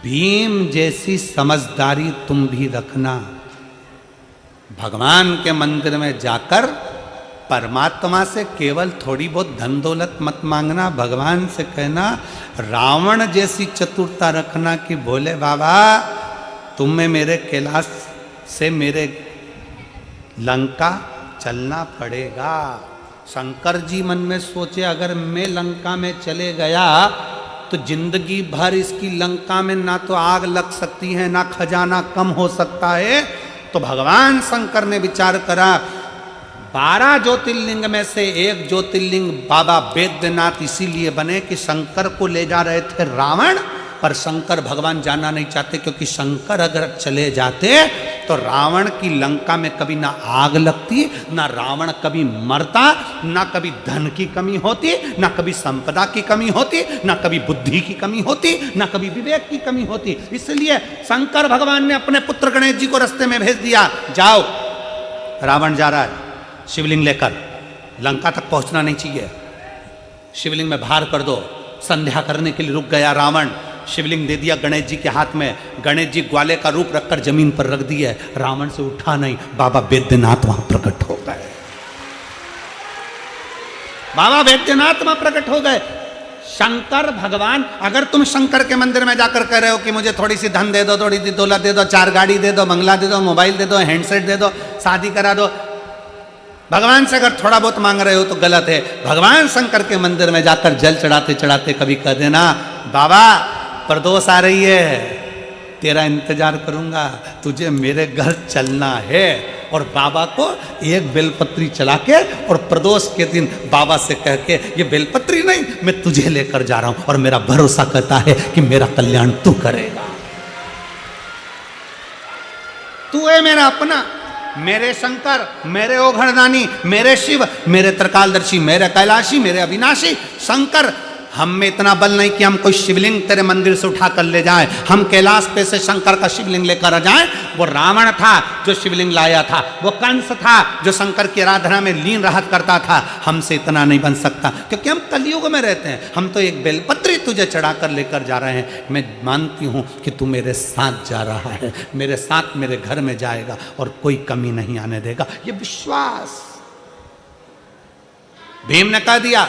भीम जैसी समझदारी तुम भी रखना। भगवान के मंदिर में जाकर परमात्मा से केवल थोड़ी बहुत धन दौलत मत मांगना, भगवान से कहना रावण जैसी चतुरता रखना कि बोले बाबा तुम्हें मेरे कैलाश से मेरे लंका चलना पड़ेगा। शंकर जी मन में सोचे, अगर मैं लंका में चले गया तो जिंदगी भर इसकी लंका में ना तो आग लग सकती है, ना खजाना कम हो सकता है। तो भगवान शंकर ने विचार करा, 12 ज्योतिर्लिंग में से एक ज्योतिर्लिंग बाबा वैद्यनाथ इसीलिए बने कि शंकर को ले जा रहे थे रावण, पर शंकर भगवान जाना नहीं चाहते, क्योंकि शंकर अगर चले जाते तो रावण की लंका में कभी ना आग लगती, ना रावण कभी मरता, ना कभी धन की कमी होती, ना कभी संपदा की कमी होती, ना कभी बुद्धि की कमी होती, ना कभी विवेक की कमी होती। इसलिए शंकर भगवान ने अपने पुत्र गणेश जी को रास्ते में भेज दिया, जाओ रावण जा रहा है शिवलिंग लेकर, लंका तक पहुंचना नहीं चाहिए, शिवलिंग में भार कर दो। संध्या करने के लिए रुक गया रावण, शिवलिंग दे दिया गणेश जी के हाथ में, गणेश जी ग्वाले का रूप रखकर जमीन पर रख दिए, रावण से उठा नहीं, बाबा वैद्यनाथ वहां प्रकट हो गए। बाबा वैद्यनाथ वहां प्रकट हो गए। शंकर भगवान, अगर तुम शंकर के मंदिर में जाकर कह रहे हो कि मुझे थोड़ी सी धन दे दो, थोड़ी सी दौलत दे दो, 4 गाड़ी दे दो, बंगला दे दो, मोबाइल दे दो, हैंडसेट दे दो, शादी करा दो, भगवान से अगर थोड़ा बहुत मांग रहे हो तो गलत है। भगवान शंकर के मंदिर में जाकर जल चढ़ाते चढ़ाते कभी कह देना, बाबा प्रदोष आ रही है, तेरा इंतजार करूंगा, तुझे मेरे घर चलना है। और बाबा को एक बेलपत्री चला के और प्रदोष के दिन बाबा से कह के, ये बेलपत्री नहीं, मैं तुझे लेकर जा रहा हूं और मेरा भरोसा कहता है कि मेरा कल्याण तू करेगा। तू है मेरा अपना, मेरे शंकर, मेरे ओघड़दानी, मेरे शिव, मेरे त्रिकालदर्शी, मेरे कैलाशी, मेरे अविनाशी शंकर। हम में इतना बल नहीं कि हम कोई शिवलिंग तेरे मंदिर से उठा कर ले जाए, हम कैलाश पे से शंकर का शिवलिंग लेकर आ जाए। वो रावण था जो शिवलिंग लाया था, वो कंस था जो शंकर की आराधना में लीन रहा करता था। हमसे इतना नहीं बन सकता क्योंकि हम कलयुग में रहते हैं। हम तो एक बेलपत्री तुझे चढ़ा कर लेकर जा रहे हैं। मैं मानती हूं कि तू मेरे साथ जा रहा है, मेरे साथ मेरे घर में जाएगा और कोई कमी नहीं आने देगा। ये विश्वास भीम ने कह दिया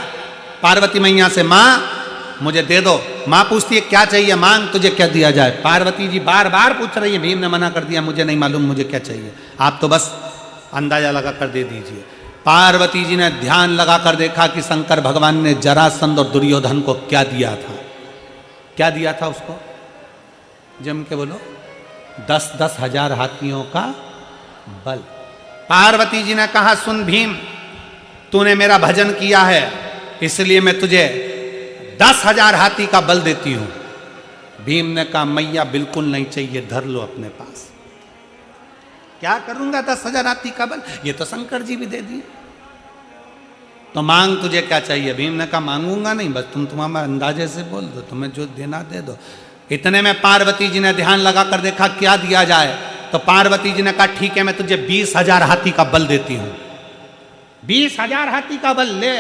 पार्वती मैया से, माँ मुझे दे दो। माँ पूछती है क्या चाहिए, मांग तुझे क्या दिया जाए। पार्वती जी बार बार पूछ रही है, भीम ने मना कर दिया, मुझे नहीं मालूम मुझे क्या चाहिए, आप तो बस अंदाजा लगा कर दे दीजिए। पार्वती जी ने ध्यान लगा कर देखा कि शंकर भगवान ने जरासंध और दुर्योधन को क्या दिया था। क्या दिया था उसको, जम के बोलो, 10-10 हजार हाथियों का बल। पार्वती जी ने कहा, सुन भीम, तूने मेरा भजन किया है इसलिए मैं तुझे 10,000 हाथी का बल देती हूं। भीम ने कहा, मैया बिल्कुल नहीं चाहिए, धर लो अपने पास। क्या करूंगा 10,000 हाथी का बल, ये तो शंकर जी भी दे दिए। तो मांग तुझे क्या चाहिए। भीम ने कहा, मांगूंगा नहीं, बस तुम तुम्हारे अंदाजे से बोल दो, तुम्हें जो देना दे दो। इतने में पार्वती जी ने ध्यान लगा कर देखा क्या दिया जाए। तो पार्वती जी ने कहा, ठीक है मैं तुझे 20,000 हाथी का बल देती हूं। 20,000 हाथी का बल ले।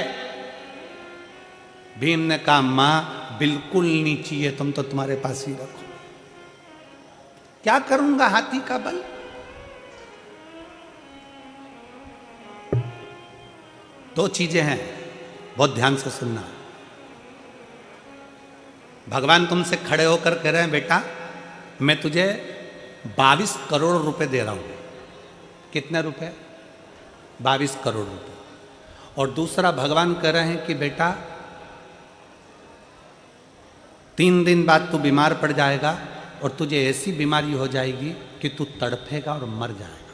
भीम ने कहा, मां बिल्कुल नहीं चाहिए, तुम तो तुम्हारे पास ही रखो। क्या करूंगा हाथी का बल। दो चीजें हैं, बहुत ध्यान से सुनना। भगवान तुमसे खड़े होकर कह रहे हैं, बेटा मैं तुझे 22 करोड़ रुपए दे रहा हूं। कितने रुपए, 22 करोड़ रुपए। और दूसरा भगवान कह रहे हैं कि बेटा 3 दिन बाद तू बीमार पड़ जाएगा और तुझे ऐसी बीमारी हो जाएगी कि तू तड़फेगा और मर जाएगा।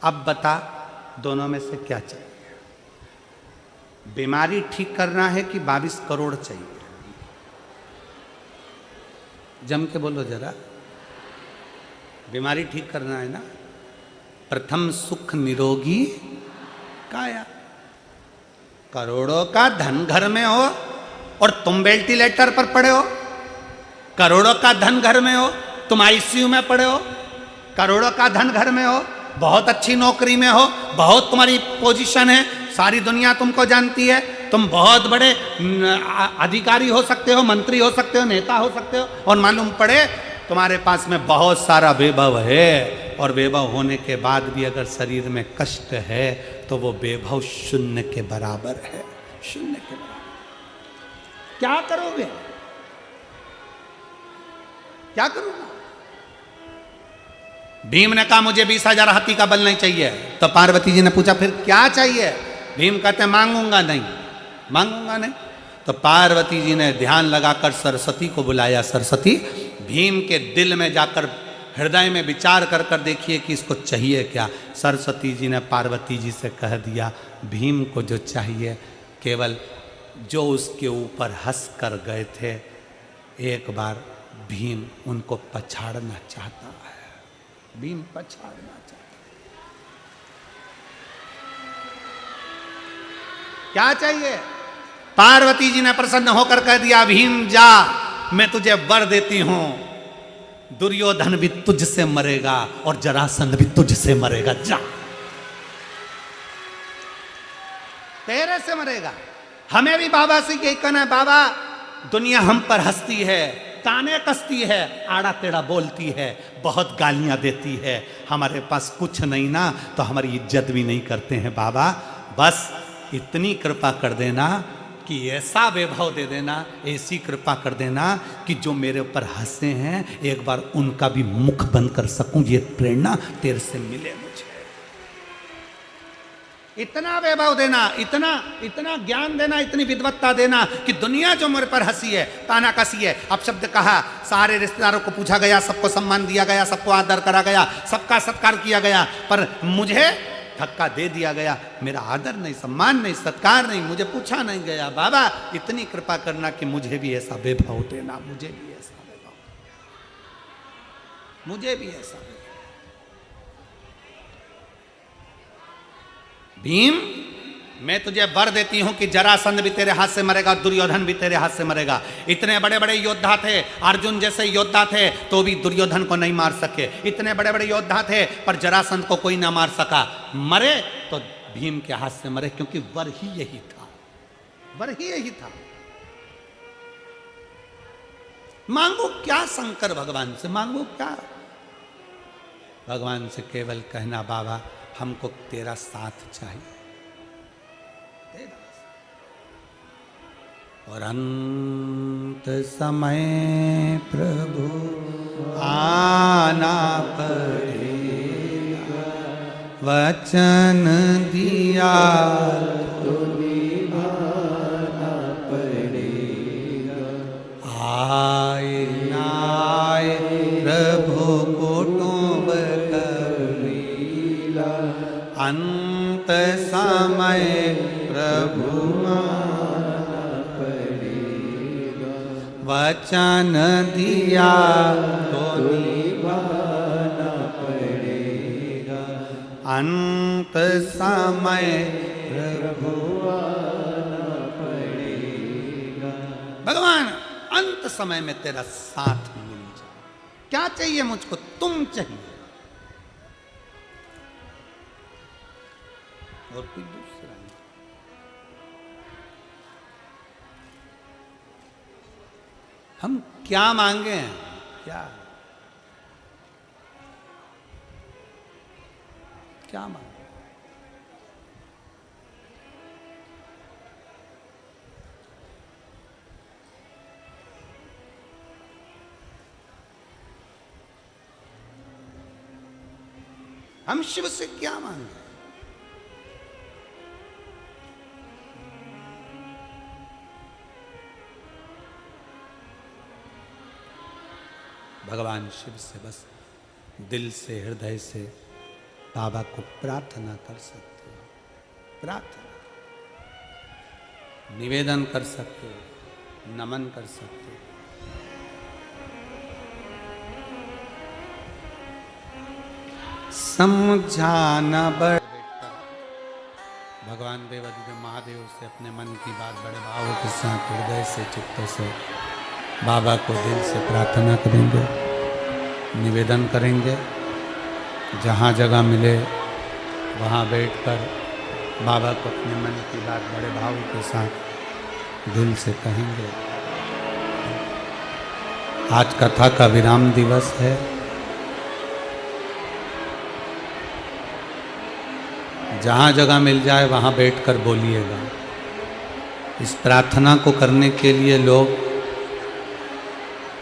अब बता दोनों में से क्या चाहिए। बीमारी ठीक करना है कि 22 करोड़ चाहिए। जम के बोलो जरा। बीमारी ठीक करना है ना। प्रथम सुख निरोगी काया। करोड़ों का धन घर में हो और तुम वेंटिलेटर पर पड़े हो। करोड़ों का धन घर में हो, तुम आईसीयू में पड़े हो। करोड़ों का धन घर में हो, बहुत अच्छी नौकरी में हो, बहुत तुम्हारी पोजीशन है, सारी दुनिया तुमको जानती है, तुम बहुत बड़े अधिकारी हो सकते हो, मंत्री हो सकते हो, नेता हो सकते हो, और मालूम पड़े तुम्हारे पास में बहुत सारा वैभव है और वैभव होने के बाद भी अगर शरीर में कष्ट है तो वो वैभव शून्य के बराबर है। शून्य के बराबर। क्या करोगे, क्या करूंगा। भीम ने कहा मुझे 20,000 हाथी का बल नहीं चाहिए। तो पार्वती जी ने पूछा फिर क्या चाहिए। भीम कहते मांगूंगा नहीं, मांगूंगा नहीं। तो पार्वती जी ने ध्यान लगाकर सरस्वती को बुलाया। सरस्वती, भीम के दिल में जाकर हृदय में विचार कर कर देखिए कि इसको चाहिए क्या। सरस्वती जी ने पार्वती जी से कह दिया, भीम को जो चाहिए केवल जो उसके ऊपर हंस कर गए थे, एक बार भीम उनको पछाड़ना चाहता है। भीम पछाड़ना चाहता है। क्या चाहिए। पार्वती जी ने प्रसन्न होकर कह दिया, भीम जा, मैं तुझे वर देती हूं, दुर्योधन भी तुझसे मरेगा और जरासंध भी तुझसे मरेगा। जा, तेरे से मरेगा। हमें भी बाबा से यही कहना है, बाबा दुनिया हम पर हंसती है, ताने कसती है, आड़ा टेढ़ा बोलती है, बहुत गालियां देती है, हमारे पास कुछ नहीं ना तो हमारी इज्जत भी नहीं करते हैं। बाबा बस इतनी कृपा कर देना कि ऐसा वैभव दे देना, ऐसी कृपा कर देना कि जो मेरे ऊपर हंसे हैं एक बार उनका भी मुख बंद कर सकूं। ये प्रेरणा तेरे से मिले मुझे। इतना वैभव देना, इतना इतना ज्ञान देना, इतनी विद्वत्ता देना कि दुनिया जो मेरे पर हंसी है, ताना कसी है। अब शब्द कहा, सारे रिश्तेदारों को पूछा गया, सबको सम्मान दिया गया, सबको आदर करा गया, सबका सत्कार किया गया, पर मुझे धक्का दे दिया गया। मेरा आदर नहीं, सम्मान नहीं, सत्कार नहीं, मुझे पूछा नहीं गया। बाबा इतनी कृपा करना कि मुझे भी ऐसा वैभव देना, मुझे भी ऐसा वैभव, मुझे भी ऐसा वैभव। भीम, मैं तुझे वर देती हूं कि जरासंध भी तेरे हाथ से मरेगा, दुर्योधन भी तेरे हाथ से मरेगा। इतने बड़े बड़े योद्धा थे, अर्जुन जैसे योद्धा थे तो भी दुर्योधन को नहीं मार सके। इतने बड़े बड़े योद्धा थे पर जरासंध को कोई ना मार सका। मरे तो भीम के हाथ से मरे, क्योंकि वर ही यही था, वर ही यही था। मांगो क्या शंकर भगवान से, मांगो क्या? भगवान से केवल कहना, बाबा हमको तेरा साथ चाहिए। और अंत समय प्रभु आना पड़ेगा, वचन दिया तो निभाना पड़ेगा। आए ना आए प्रभु कुटुंब कबीला, अंत समय प्रभु वचन दिया तो निभाना पड़ेगा। अंत समय प्रभु आना पड़ेगा। भगवान अंत समय में तेरा साथ मिल जाए। क्या चाहिए मुझको? तुम चाहिए, और कोई दूसरा नहीं। हम क्या मांगे हैं? क्या क्या मांगे? हम शिव से क्या मांगे? भगवान शिव से बस दिल से, हृदय से बाबा को प्रार्थना कर सकते हो, प्रार्थना निवेदन कर सकते हो, नमन कर सकते हो। समझाना बड़ भगवान देवाधिदेव महादेव से अपने मन की बात बड़े भाव के साथ, हृदय से, चित्त से बाबा को दिल से प्रार्थना करेंगे, निवेदन करेंगे। जहाँ जगह मिले वहाँ बैठकर बाबा को अपने मन की बात बड़े भाव के साथ दिल से कहेंगे। आज कथा का विराम दिवस है। जहाँ जगह मिल जाए वहाँ बैठकर बोलिएगा। इस प्रार्थना को करने के लिए लोग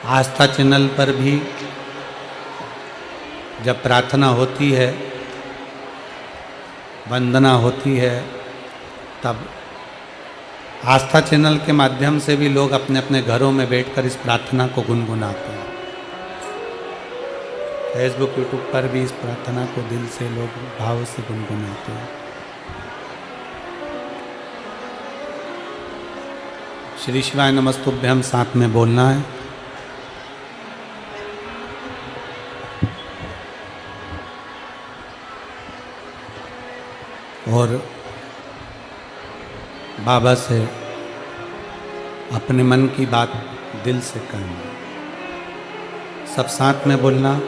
आस्था चैनल पर भी जब प्रार्थना होती है, वंदना होती है, तब आस्था चैनल के माध्यम से भी लोग अपने अपने घरों में बैठकर इस प्रार्थना को गुनगुनाते हैं। फेसबुक, यूट्यूब पर भी इस प्रार्थना को दिल से लोग भाव से गुनगुनाते हैं। श्री शिवाय नमस्तुभ्यम साथ में बोलना है। और बाबा से अपने मन की बात दिल से कहना। सब साथ में बोलना।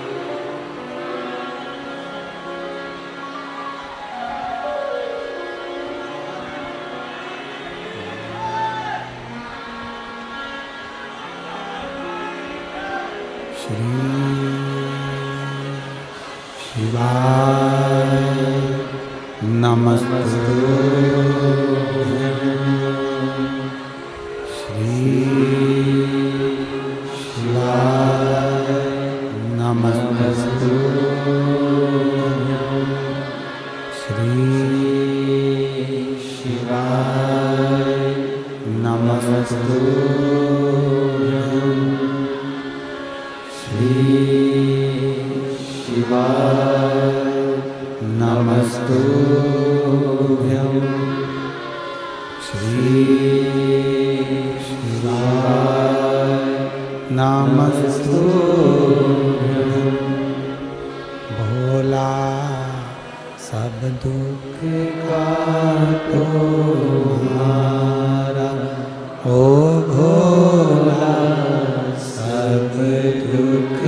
श्री शिवाय नमस्तुभ्यं। श्री शिवाय नमस्तुभ्यं। श्री नमस्तुभ्यं श्री शिवाय नमस्तुभ्यं भोला सब दुख काटो हमारा ओ भोला सब दुख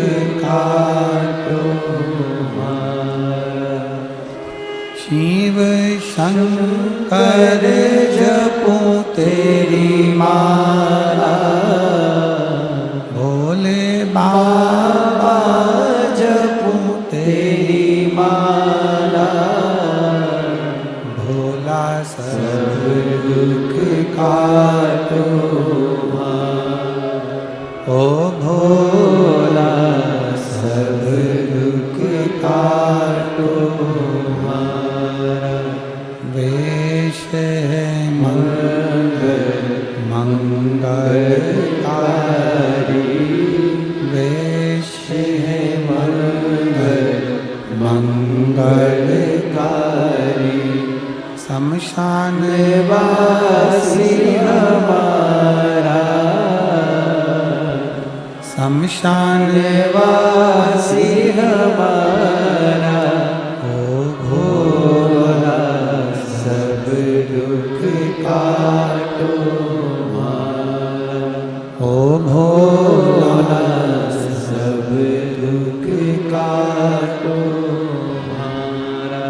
काटो हमारा। शिव शंकर जपो तेरी माला भोले बाबा जपो तेरी माला भोला सब दुख काटो ओ भोला सब दुख काटो वेश है मंगलकारी वेश है मंगलकारी शमशान वासी हमारा शमशान वासी हमारा ओ भोला सब दुख काटो ओ भोला सब दुख काटो हमारा।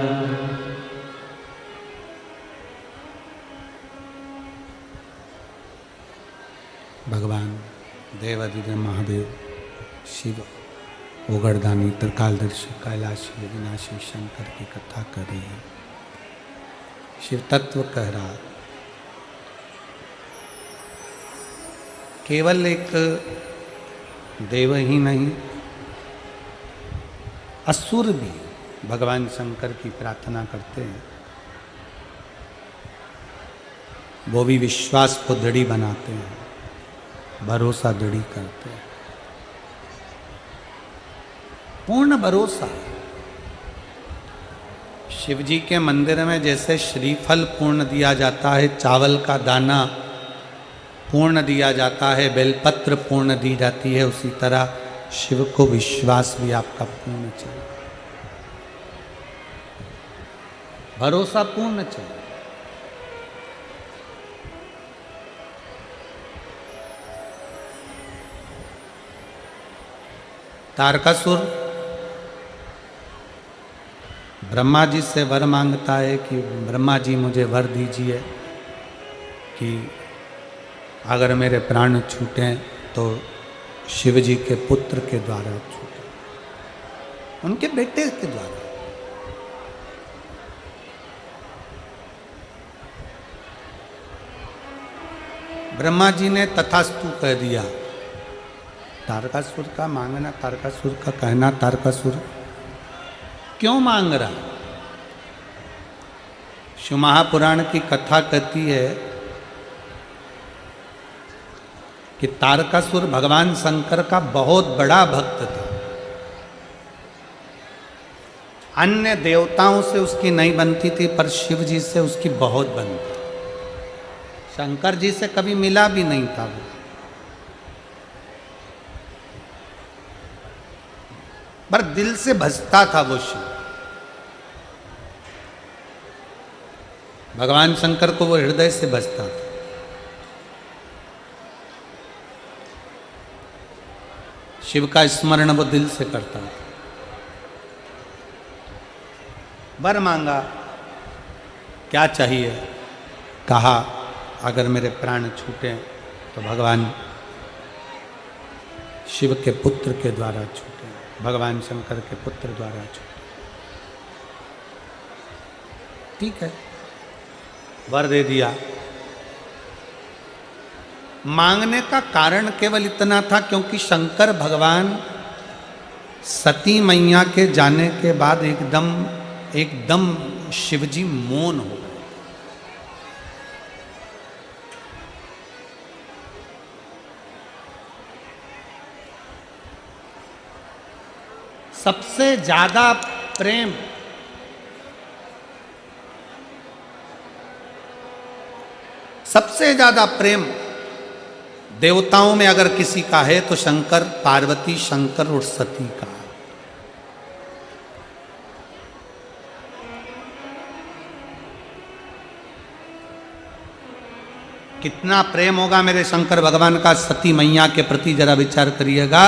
भगवान देवाधिदेव महादेव शिव ओगरदानी त्रिकालदर्शी कैलाशी अविनाशी शंकर की कथा कर रही है। शिव तत्व कह रहा केवल एक देव ही नहीं असुर भी भगवान शंकर की प्रार्थना करते हैं। वो भी विश्वास को दृढ़ी बनाते हैं, भरोसा दृढ़ी करते हैं, पूर्ण भरोसा। शिव जी के मंदिर में जैसे श्रीफल पूर्ण दिया जाता है, चावल का दाना पूर्ण दिया जाता है, बेलपत्र पूर्ण दी जाती है, उसी तरह शिव को विश्वास भी आपका पूर्ण चाहिए, भरोसा पूर्ण चाहिए। तारकासुर ब्रह्मा जी से वर मांगता है कि ब्रह्मा जी मुझे वर दीजिए कि अगर मेरे प्राण छूटें तो शिव जी के पुत्र के द्वारा छूटे, उनके बेटे के द्वारा। ब्रह्मा जी ने तथास्तु कह दिया। तारकासुर का मांगना, तारकासुर का कहना, तारकासुर क्यों मांग रहा? शिव महापुराण की कथा कहती है कि तारकासुर भगवान शंकर का बहुत बड़ा भक्त था। अन्य देवताओं से उसकी नहीं बनती थी, पर शिव जी से उसकी बहुत बनती। शंकर जी से कभी मिला भी नहीं था वो, पर दिल से भजता था वो शिव। भगवान शंकर को वो हृदय से भजता था। शिव का स्मरण वो दिल से करता था। वर मांगा, क्या चाहिए? कहा अगर मेरे प्राण छूटे तो भगवान शिव के पुत्र के द्वारा छूटे, भगवान शंकर के पुत्र द्वारा छूटे। ठीक है, वर दे दिया। मांगने का कारण केवल इतना था क्योंकि शंकर भगवान सती मैया के जाने के बाद एकदम शिवजी मौन हो गए। सबसे ज्यादा प्रेम सबसे ज्यादा प्रेम देवताओं में अगर किसी का है तो शंकर, पार्वती, शंकर और सती का। कितना प्रेम होगा मेरे शंकर भगवान का सती मैया के प्रति, जरा विचार करिएगा।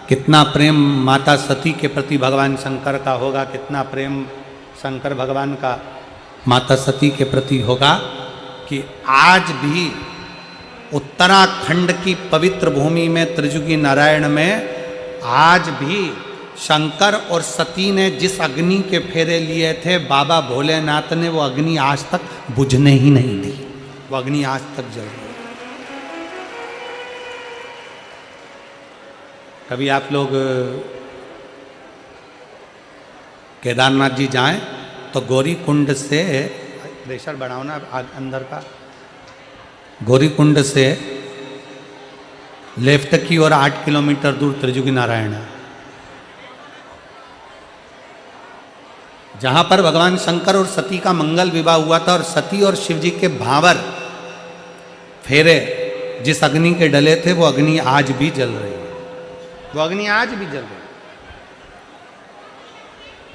कितना प्रेम माता सती के प्रति भगवान शंकर का होगा, कितना प्रेम शंकर भगवान का माता सती के प्रति होगा कि आज भी उत्तराखंड की पवित्र भूमि में त्रिजुगी नारायण में आज भी शंकर और सती ने जिस अग्नि के फेरे लिए थे, बाबा भोलेनाथ ने वो अग्नि आज तक बुझने ही नहीं दी। वो अग्नि आज तक जल रही है। कभी आप लोग केदारनाथ जी जाएं तो गौरी कुंड से, प्रेशर बढ़ाओ ना अंदर का, गौरी कुंड से लेफ्ट की ओर 8 किलोमीटर दूर त्रिजुगी नारायण है, जहां पर भगवान शंकर और सती का मंगल विवाह हुआ था। और सती और शिव जी के भावर फेरे जिस अग्नि के डले थे वो अग्नि आज भी जल रही है, वो अग्नि आज भी जल रही है।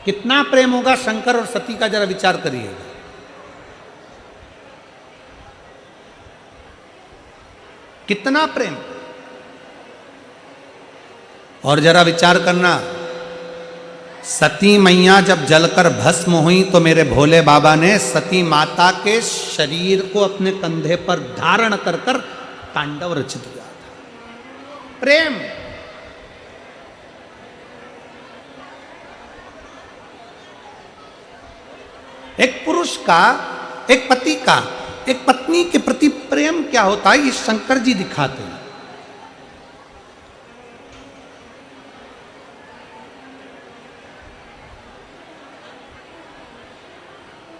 कितना प्रेम होगा शंकर और सती का, जरा विचार करिएगा। कितना प्रेम। और जरा विचार करना, सती मैया जब जलकर भस्म हुई तो मेरे भोले बाबा ने सती माता के शरीर को अपने कंधे पर धारण कर कर तांडव रच दिया था। प्रेम। एक पुरुष का, एक पति का एक पत्नी के प्रति प्रेम क्या होता है, ये शंकर जी दिखाते हैं।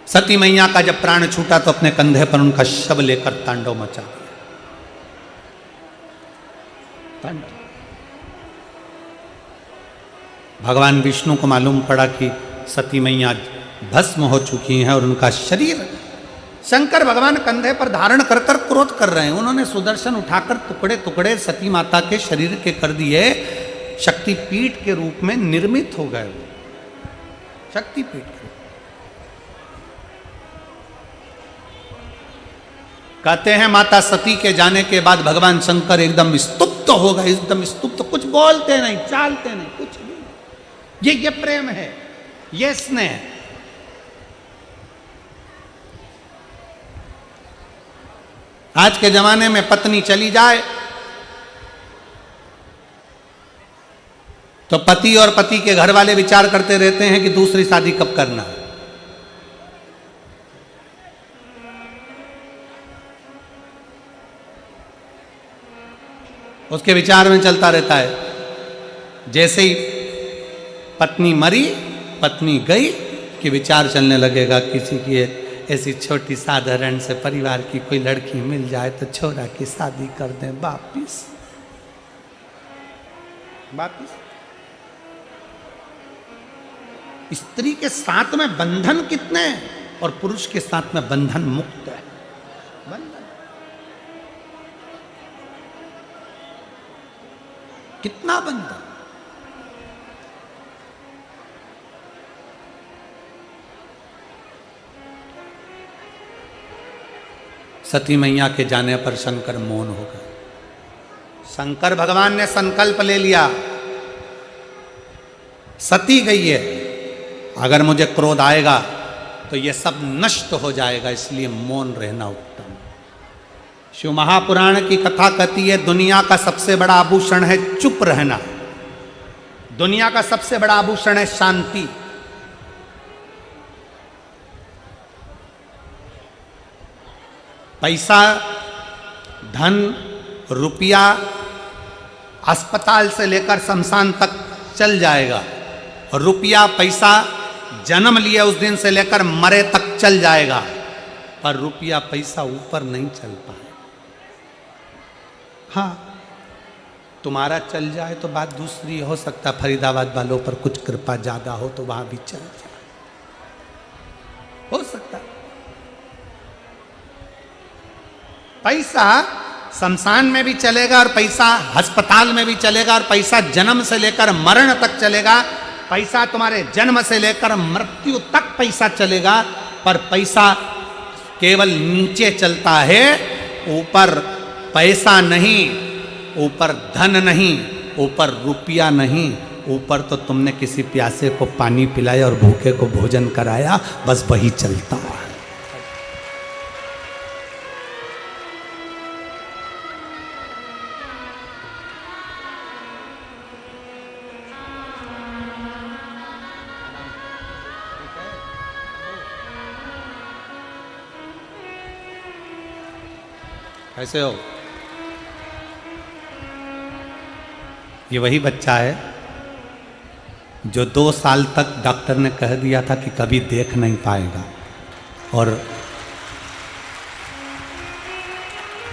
सती मैया का जब प्राण छूटा तो अपने कंधे पर उनका शव लेकर तांडव मचा दिया। तांडव। भगवान विष्णु को मालूम पड़ा कि सती मैया भस्म हो चुकी हैं और उनका शरीर शंकर भगवान कंधे पर धारण कर कर क्रोध कर रहे हैं। उन्होंने सुदर्शन उठाकर टुकड़े टुकड़े सती माता के शरीर के कर दिए, शक्तिपीठ के रूप में निर्मित हो गए। शक्तिपीठ के कहते हैं माता सती के जाने के बाद भगवान शंकर एकदम स्तुप्त हो गए, एकदम स्तुप्त, कुछ बोलते नहीं, चालते नहीं, कुछ भी। ये प्रेम है, ये स्नेह। आज के जमाने में पत्नी चली जाए तो पति और पति के घर वाले विचार करते रहते हैं कि दूसरी शादी कब करना है। उसके विचार में चलता रहता है। जैसे ही पत्नी मरी, पत्नी गई, कि विचार चलने लगेगा किसी की ऐसी छोटी साधारण से परिवार की कोई लड़की मिल जाए तो छोरा की शादी कर दें वापिस। स्त्री के साथ में बंधन कितने और पुरुष के साथ में बंधन मुक्त है। बंधन कितना बंधन। सती मैया के जाने पर शंकर मौन हो गए। शंकर भगवान ने संकल्प ले लिया, सती गई है, अगर मुझे क्रोध आएगा तो ये सब नष्ट हो जाएगा, इसलिए मौन रहना उत्तम। शिव महापुराण की कथा कहती है दुनिया का सबसे बड़ा आभूषण है चुप रहना। दुनिया का सबसे बड़ा आभूषण है शांति। पैसा, धन, रुपया अस्पताल से लेकर शमशान तक चल जाएगा, और रुपया पैसा जन्म लिया उस दिन से लेकर मरे तक चल जाएगा, पर रुपया पैसा ऊपर नहीं चल पाए। हाँ, तुम्हारा चल जाए तो बात दूसरी, हो सकता फरीदाबाद वालों पर कुछ कृपा ज्यादा हो तो वहां भी चल जाए, हो सकता। पैसा शमशान में भी चलेगा और पैसा अस्पताल में भी चलेगा और पैसा जन्म से लेकर मरण तक चलेगा। पैसा तुम्हारे जन्म से लेकर मृत्यु तक पैसा चलेगा, पर पैसा केवल नीचे चलता है, ऊपर पैसा नहीं, ऊपर धन नहीं, ऊपर रुपया नहीं, ऊपर तो तुमने किसी प्यासे को पानी पिलाया और भूखे को भोजन कराया, बस वही चलता है। कैसे हो? ये वही बच्चा है जो 2 साल तक डॉक्टर ने कह दिया था कि कभी देख नहीं पाएगा, और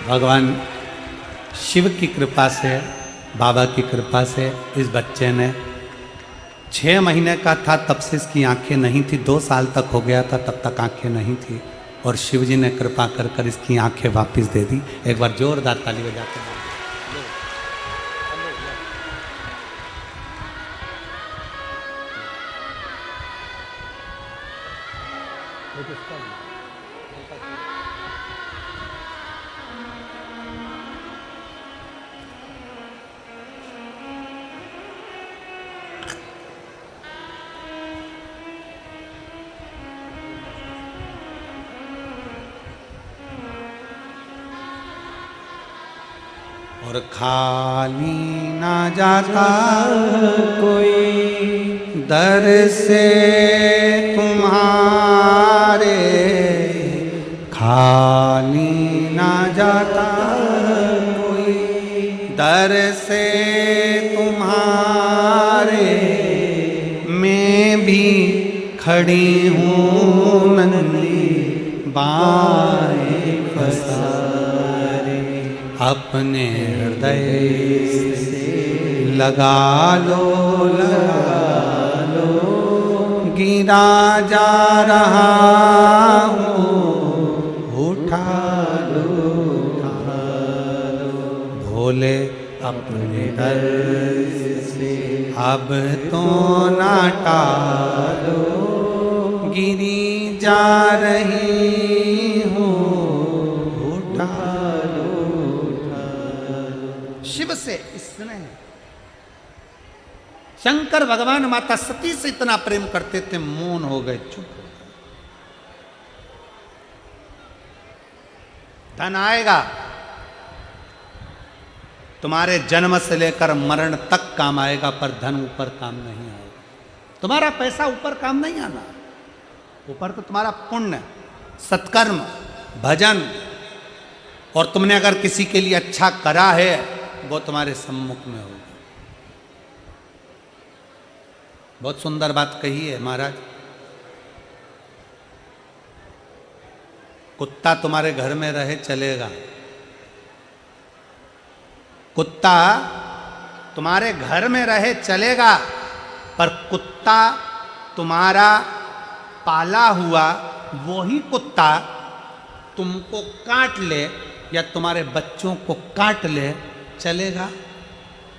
भगवान शिव की कृपा से, बाबा की कृपा से इस बच्चे ने 6 महीने का था तब से इसकी आंखें नहीं थी, 2 साल तक हो गया था तब तक आंखें नहीं थी, और शिव जी ने कृपा कर कर इसकी आंखें वापस दे दी। एक बार जोरदार ताली बजाते हैं। और खाली ना जाता कोई दर से तुम्हारे, खाली ना जाता कोई दर से तुम्हारे, मैं भी खड़ी हूँ नन्ही बाएं फंसा अपने हृदय से लगा लो, गिरा जा रहा हूँ, उठा लो, भोले अपने दर से अब तो ना टालो, गिरी जा रही हूँ, उठा लो। शिव से स्नेह, शंकर भगवान माता सती से इतना प्रेम करते थे, मौन हो गए, चुप हो गए। धन आएगा, तुम्हारे जन्म से लेकर मरण तक काम आएगा, पर धन ऊपर काम नहीं आएगा। तुम्हारा पैसा ऊपर काम नहीं आना, ऊपर तो तुम्हारा पुण्य, सत्कर्म, भजन, और तुमने अगर किसी के लिए अच्छा करा है वो तुम्हारे सम्मुख में होगा। बहुत सुंदर बात कही है महाराज। कुत्ता तुम्हारे घर में रहे चलेगा, कुत्ता तुम्हारे घर में रहे चलेगा, पर कुत्ता तुम्हारा पाला हुआ वही कुत्ता तुमको काट ले या तुम्हारे बच्चों को काट ले, चलेगा?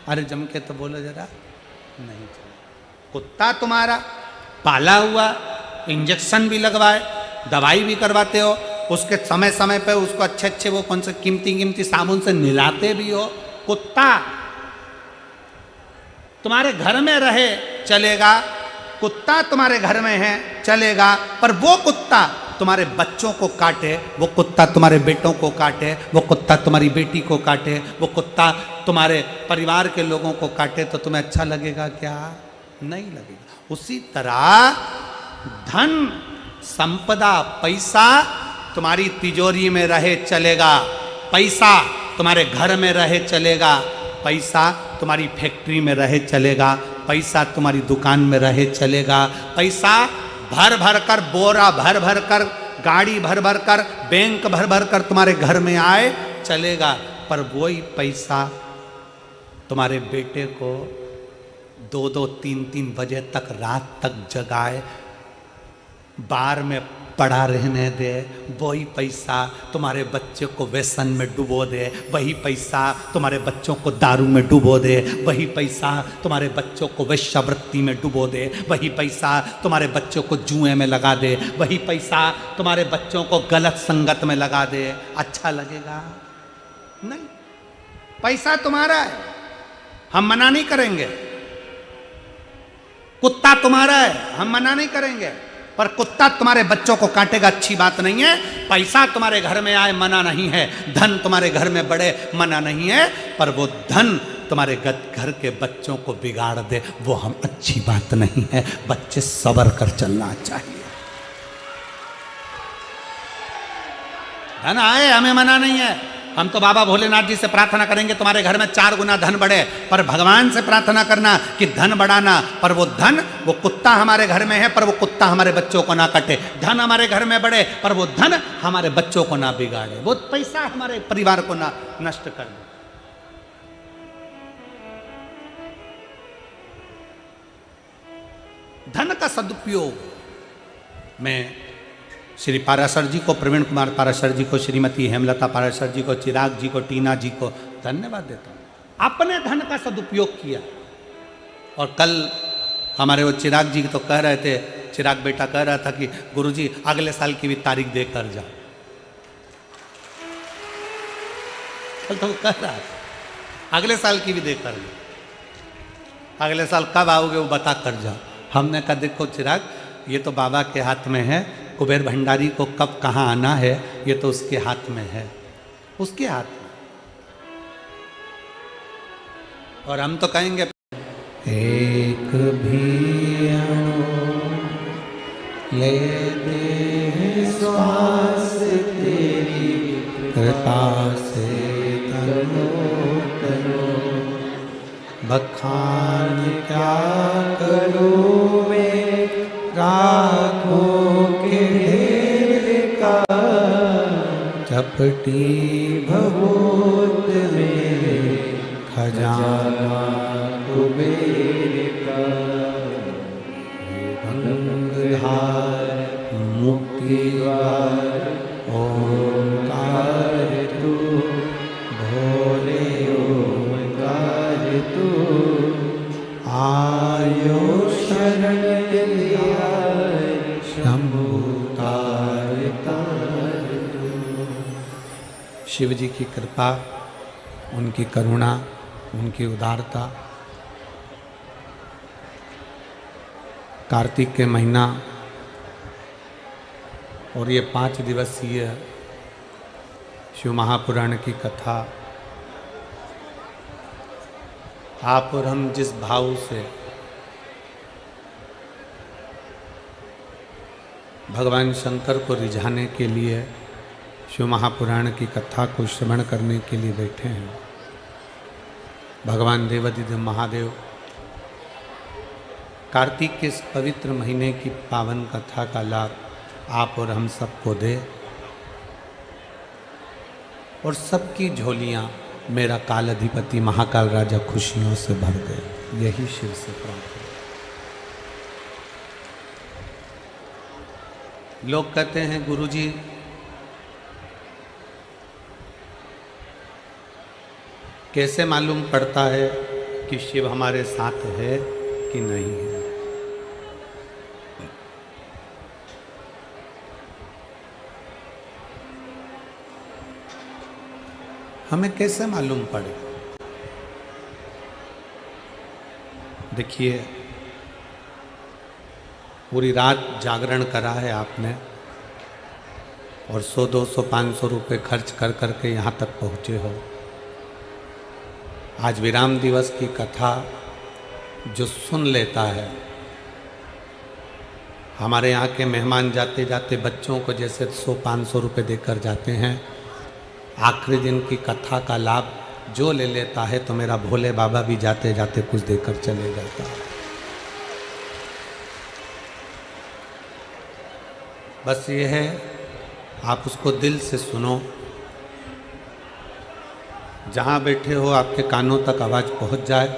अरे जम के तो बोलो जरा, नहीं चलेगा। कुत्ता तुम्हारा पाला हुआ, इंजेक्शन भी लगवाए, दवाई भी करवाते हो, उसके समय समय पे उसको अच्छे अच्छे वो कौन से कीमती साबुन से नहलाते भी हो। कुत्ता तुम्हारे घर में रहे चलेगा, कुत्ता तुम्हारे घर में है चलेगा, पर वो कुत्ता तुम्हारे बच्चों को काटे, वो कुत्ता तुम्हारे बेटों को काटे, वो कुत्ता तुम्हारी बेटी को काटे, वो कुत्ता तुम्हारे परिवार के लोगों को काटे, तो तुम्हें अच्छा लगेगा क्या? नहीं लगेगा। उसी तरह धन, संपदा, पैसा तुम्हारी तिजोरी में रहे चलेगा, पैसा तुम्हारे घर में रहे चलेगा, पैसा तुम्हारी फैक्ट्री में रहे चलेगा, पैसा तुम्हारी दुकान में रहे चलेगा, पैसा भर भर कर, बोरा भर भर कर, गाड़ी भर भर कर, बैंक भर भर कर तुम्हारे घर में आए चलेगा, पर वही पैसा तुम्हारे बेटे को 2-2, 3-3 बजे तक रात तक जगाए, बार में पड़ा रहने दे, वही पैसा तुम्हारे बच्चे को व्यसन में डुबो दे, वही पैसा तुम्हारे बच्चों को दारू में डुबो दे, वही पैसा तुम्हारे बच्चों को वेश्यावृत्ति में डुबो दे, वही पैसा तुम्हारे बच्चों को जुए में लगा दे, वही पैसा तुम्हारे बच्चों को गलत संगत में लगा दे, अच्छा लगेगा? नहीं। पैसा तुम्हारा है, हम मना नहीं करेंगे। कुत्ता तुम्हारा है, हम मना नहीं करेंगे, पर कुत्ता तुम्हारे बच्चों को काटेगा, अच्छी बात नहीं है। पैसा तुम्हारे घर में आए मना नहीं है, धन तुम्हारे घर में बढ़े मना नहीं है, पर वो धन तुम्हारे घर के बच्चों को बिगाड़ दे वो हम अच्छी बात नहीं है। बच्चे सब्र कर चलना चाहिए। धन आए हमें मना नहीं है, हम तो बाबा भोलेनाथ जी से प्रार्थना करेंगे तुम्हारे घर में 4 गुना धन बढ़े, पर भगवान से प्रार्थना करना कि धन बढ़ाना, पर वो धन, वो कुत्ता हमारे घर में है पर वो कुत्ता हमारे बच्चों को ना काटे। धन हमारे घर में बढ़े पर वो धन हमारे बच्चों को ना बिगाड़े, वो पैसा हमारे परिवार को ना नष्ट कर दे। धन का सदुपयोग मैं श्री पाराशर जी को, प्रवीण कुमार पाराशर जी को, श्रीमती हेमलता पाराशर जी को, चिराग जी को, टीना जी को धन्यवाद देता हूँ। अपने धन का सदुपयोग किया। और कल हमारे वो चिराग जी तो कह रहे थे, चिराग बेटा कह रहा था कि गुरुजी अगले साल की भी तारीख देकर जाओ। कल तो कह रहा था अगले साल की भी देकर जाओ, अगले साल कब आओगे वो बता कर जाओ। हमने कहा देखो चिराग, ये तो बाबा के हाथ में है, कुबेर भंडारी को कब कहाँ आना है ये तो उसके हाथ में है, उसके हाथ में। और हम तो कहेंगे एक भी ले दे श्वास तेरी कृपा से तनो तनो, बखान क्या करूँ मैं राखों के ढेर का, चपटी भभूत में खजाना कुबेर का, गंगाधार मुक्तिद्वार ओंकार तू, भोले ओंकार तू, आयो शरण शिव जी की कृपा, उनकी करुणा, उनकी उदारता। कार्तिक के महीना और ये 5 दिवसीय शिव महापुराण की कथा, आप और हम जिस भाव से भगवान शंकर को रिझाने के लिए शिव महापुराण की कथा को श्रवण करने के लिए बैठे हैं, भगवान देवाधिदेव महादेव कार्तिक के इस पवित्र महीने की पावन कथा का लाभ आप और हम सबको दे, और सबकी झोलियाँ मेरा काल अधिपति महाकाल राजा खुशियों से भर दे, यही शिव से प्रार्थना। लोग कहते हैं गुरुजी कैसे मालूम पड़ता है कि शिव हमारे साथ है कि नहीं है? हमें कैसे मालूम पड़े? देखिए, पूरी रात जागरण करा है आपने और 100, 200, 500 रुपये खर्च कर करके यहाँ तक पहुँचे हो। आज विराम दिवस की कथा जो सुन लेता है, हमारे यहाँ के मेहमान जाते जाते बच्चों को जैसे 100-500 रुपये देकर जाते हैं, आखिरी दिन की कथा का लाभ जो ले लेता है तो मेरा भोले बाबा भी जाते जाते कुछ देकर चले जाता है। बस ये है, आप उसको दिल से सुनो। जहाँ बैठे हो आपके कानों तक आवाज़ पहुँच जाए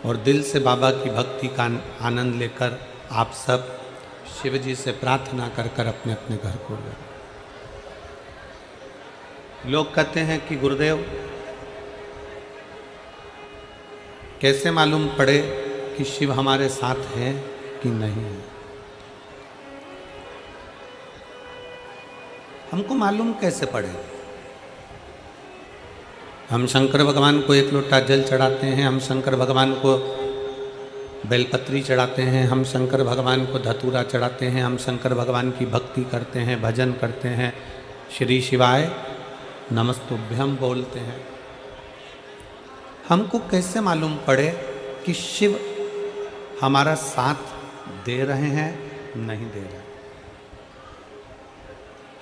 और दिल से बाबा की भक्ति का आनंद लेकर आप सब शिव जी से प्रार्थना कर कर अपने अपने घर को जाओ। लोग कहते हैं कि गुरुदेव कैसे मालूम पड़े कि शिव हमारे साथ है कि नहीं है। हमको मालूम कैसे पड़े? हम शंकर भगवान को एक लोटा जल चढ़ाते हैं, हम शंकर भगवान को बेलपत्री चढ़ाते हैं, हम शंकर भगवान को धतूरा चढ़ाते हैं, हम शंकर भगवान की भक्ति करते हैं, भजन करते हैं, श्री शिवाय नमस्तुभ्यम बोलते हैं। हमको कैसे मालूम पड़े कि शिव हमारा साथ दे रहे हैं नहीं दे रहे?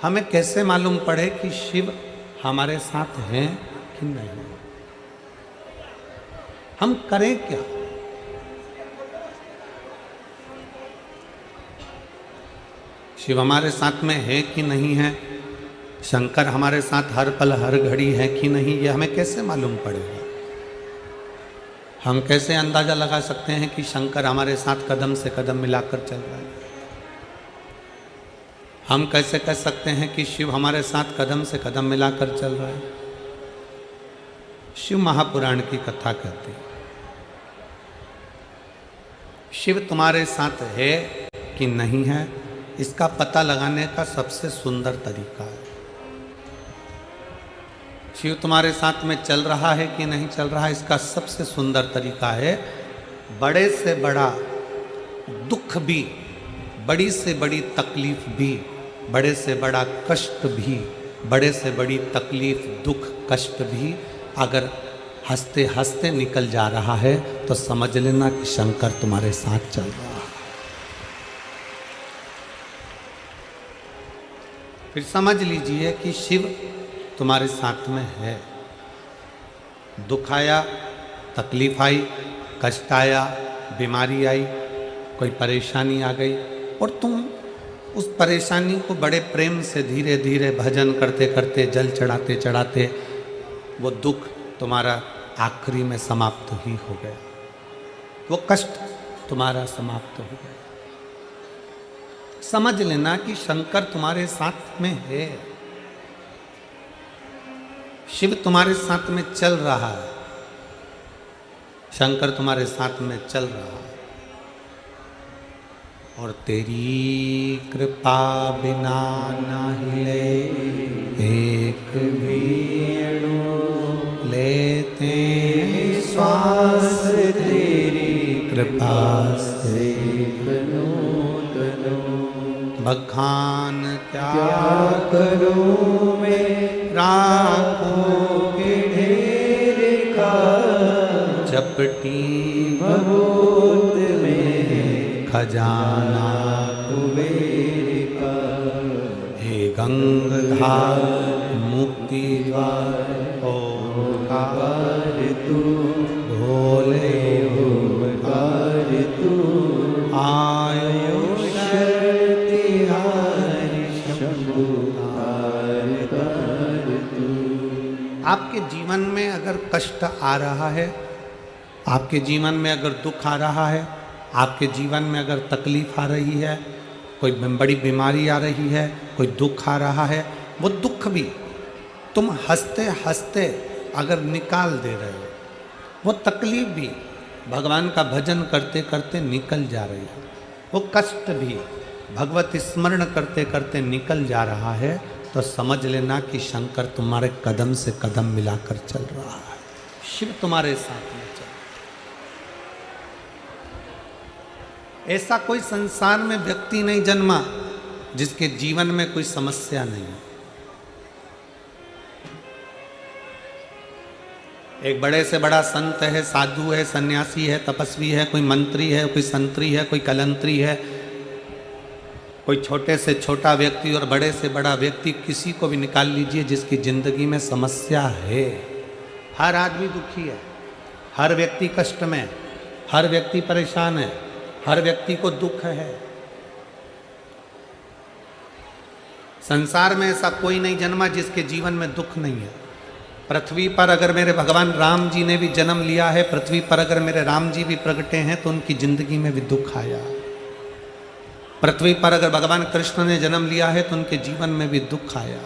हमें कैसे मालूम पड़े कि शिव हमारे साथ हैं कि नहीं? हम करें क्या? शिव हमारे साथ में है कि नहीं है, शंकर हमारे साथ हर पल हर घड़ी है कि नहीं, ये हमें कैसे मालूम पड़ेगा? हम कैसे अंदाजा लगा सकते हैं कि शंकर हमारे साथ कदम से कदम मिलाकर चल रहा है? हम कैसे कह सकते हैं कि शिव हमारे साथ कदम से कदम मिलाकर चल रहा है? शिव महापुराण की कथा कहती है शिव तुम्हारे साथ है कि नहीं है, इसका पता लगाने का सबसे सुंदर तरीका है। शिव तुम्हारे साथ में चल रहा है कि नहीं चल रहा है, इसका सबसे सुंदर तरीका है बड़े से बड़ा दुख भी, बड़ी से बड़ी तकलीफ भी, बड़े से बड़ा कष्ट भी, बड़े से बड़ी तकलीफ दुख कष्ट भी अगर हंसते हंसते निकल जा रहा है तो समझ लेना कि शंकर तुम्हारे साथ चल रहा है। फिर समझ लीजिए कि शिव तुम्हारे साथ में है। दुख आया, तकलीफ आई, कष्ट आया, बीमारी आई, कोई परेशानी आ गई और तुम उस परेशानी को बड़े प्रेम से धीरे धीरे भजन करते करते जल चढ़ाते चढ़ाते वो दुख तुम्हारा आखिरी में समाप्त ही हो गया, वो कष्ट तुम्हारा समाप्त हो गया। समझ लेना कि शंकर तुम्हारे साथ में है, शिव तुम्हारे साथ में चल रहा है, शंकर तुम्हारे साथ में चल रहा है। और तेरी कृपा बिना ना हिले एक भी अणु लेते श्वास, तेरी कृपा से बखान क्या करूं मैं, राखों के ढेर का चपटी भभूत में खजाना कुबेर का। हे गंगाधार मुक्ति द्वार ओंकार तू, भोले ओंकार तू, आयुष आपके जीवन में अगर कष्ट आ रहा है, आपके जीवन में अगर दुख आ रहा है, आपके जीवन में अगर तकलीफ आ रही है, कोई बड़ी बीमारी आ रही है, कोई दुख आ रहा है, वो दुख भी तुम हंसते हंसते अगर निकाल दे रहे हो, वो तकलीफ भी भगवान का भजन करते करते निकल जा रही है, वो कष्ट भी भगवत स्मरण करते करते निकल जा रहा है, तो समझ लेना कि शंकर तुम्हारे कदम से कदम मिलाकर चल रहा है, शिव तुम्हारे साथ में चल। ऐसा कोई संसार में व्यक्ति नहीं जन्मा जिसके जीवन में कोई समस्या नहीं है। एक बड़े से बड़ा संत है, साधु है, सन्यासी है, तपस्वी है, कोई मंत्री है, कोई संतरी है, कोई कलंतरी है, कोई छोटे से छोटा व्यक्ति और बड़े से बड़ा व्यक्ति, किसी को भी निकाल लीजिए जिसकी जिंदगी में समस्या है। हर आदमी दुखी है, हर व्यक्ति कष्ट में, हर व्यक्ति परेशान है, हर व्यक्ति को दुख है। संसार में ऐसा कोई नहीं जन्मा जिसके जीवन में दुख नहीं है। पृथ्वी पर अगर मेरे भगवान राम जी ने भी जन्म लिया है, पृथ्वी पर अगर मेरे राम जी भी प्रगटे हैं तो उनकी जिंदगी में भी दुख आया। पृथ्वी पर अगर भगवान कृष्ण ने जन्म लिया है तो उनके जीवन में भी दुख आया।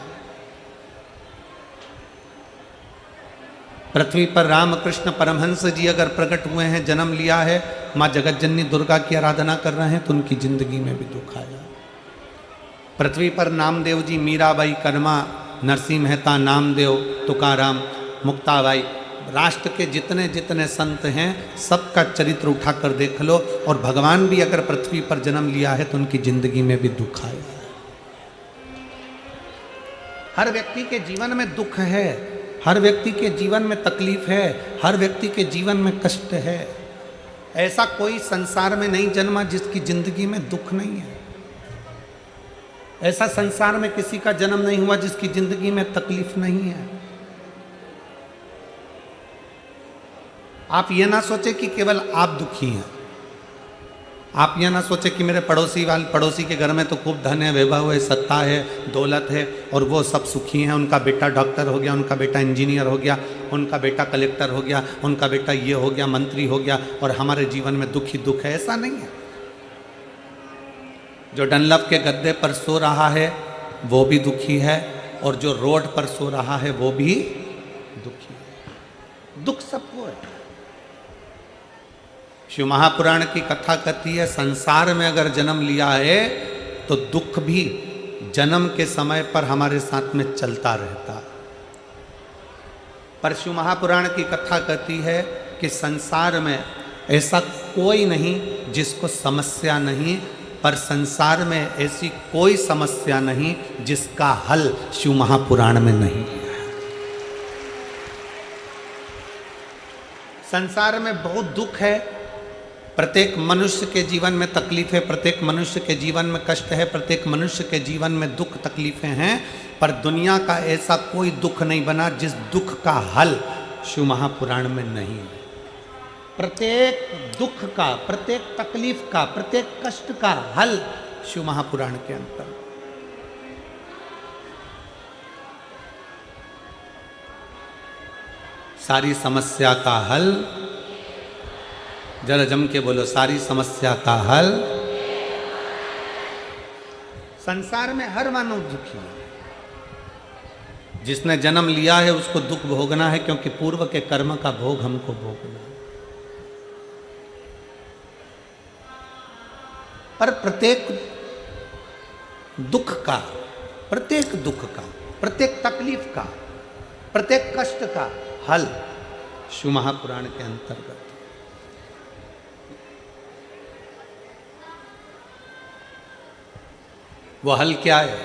पृथ्वी पर रामकृष्ण परमहंस जी अगर प्रकट हुए हैं, जन्म लिया है, माँ जगतजननी दुर्गा की आराधना कर रहे हैं तो उनकी जिंदगी में भी दुख आया। पृथ्वी पर नामदेव जी, मीराबाई, कर्मा, नरसिंह मेहता, नामदेव, तुकाराम, मुक्ताबाई, राष्ट्र के जितने जितने संत हैं सबका चरित्र उठाकर देख लो, और भगवान भी अगर पृथ्वी पर जन्म लिया है तो उनकी जिंदगी में भी दुख आया है। हर व्यक्ति के जीवन में दुख है, हर व्यक्ति के जीवन में तकलीफ है, हर व्यक्ति के जीवन में कष्ट है। ऐसा कोई संसार में नहीं जन्मा जिसकी जिंदगी में दुख नहीं है। ऐसा संसार में किसी का जन्म नहीं हुआ जिसकी जिंदगी में तकलीफ नहीं है। आप ये ना सोचे कि केवल आप दुखी हैं। आप यह ना सोचे कि मेरे पड़ोसी के घर में तो खूब धन है, वैभव है, सत्ता है, दौलत है और वो सब सुखी हैं, उनका बेटा डॉक्टर हो गया, उनका बेटा इंजीनियर हो गया, उनका बेटा कलेक्टर हो गया, उनका बेटा ये हो गया, मंत्री हो गया, और हमारे जीवन में दुख ही दुख है। ऐसा नहीं है। जो डनलप के गद्दे पर सो रहा है वो भी दुखी है, और जो रोड पर सो रहा है वो भी दुखी है। दुख सबको है। शिव महापुराण की कथा कहती है, संसार में अगर जन्म लिया है तो दुख भी जन्म के समय पर हमारे साथ में चलता रहता। पर शिव महापुराण की कथा कहती है कि संसार में ऐसा कोई नहीं जिसको समस्या नहीं, पर संसार में ऐसी कोई समस्या नहीं जिसका हल शिव महापुराण में नहीं है। संसार में बहुत दुख है, प्रत्येक मनुष्य के जीवन में तकलीफ है, प्रत्येक मनुष्य के जीवन में कष्ट है, प्रत्येक मनुष्य के जीवन में दुख तकलीफें हैं, पर दुनिया का ऐसा कोई दुख नहीं बना जिस दुख का हल शिव महापुराण में नहीं है। प्रत्येक दुख का, प्रत्येक तकलीफ का, प्रत्येक कष्ट का हल शिव महापुराण के अंतर। सारी समस्या का हल, जरा जम के बोलो, सारी समस्या का हल। संसार में हर मानव दुखी है। जिसने जन्म लिया है उसको दुख भोगना है, क्योंकि पूर्व के कर्म का भोग हमको भोगना है। पर प्रत्येक दुख का, प्रत्येक दुख का, प्रत्येक तकलीफ का, प्रत्येक कष्ट का हल शिव महापुराण के अंतर्गत। वो हल क्या है?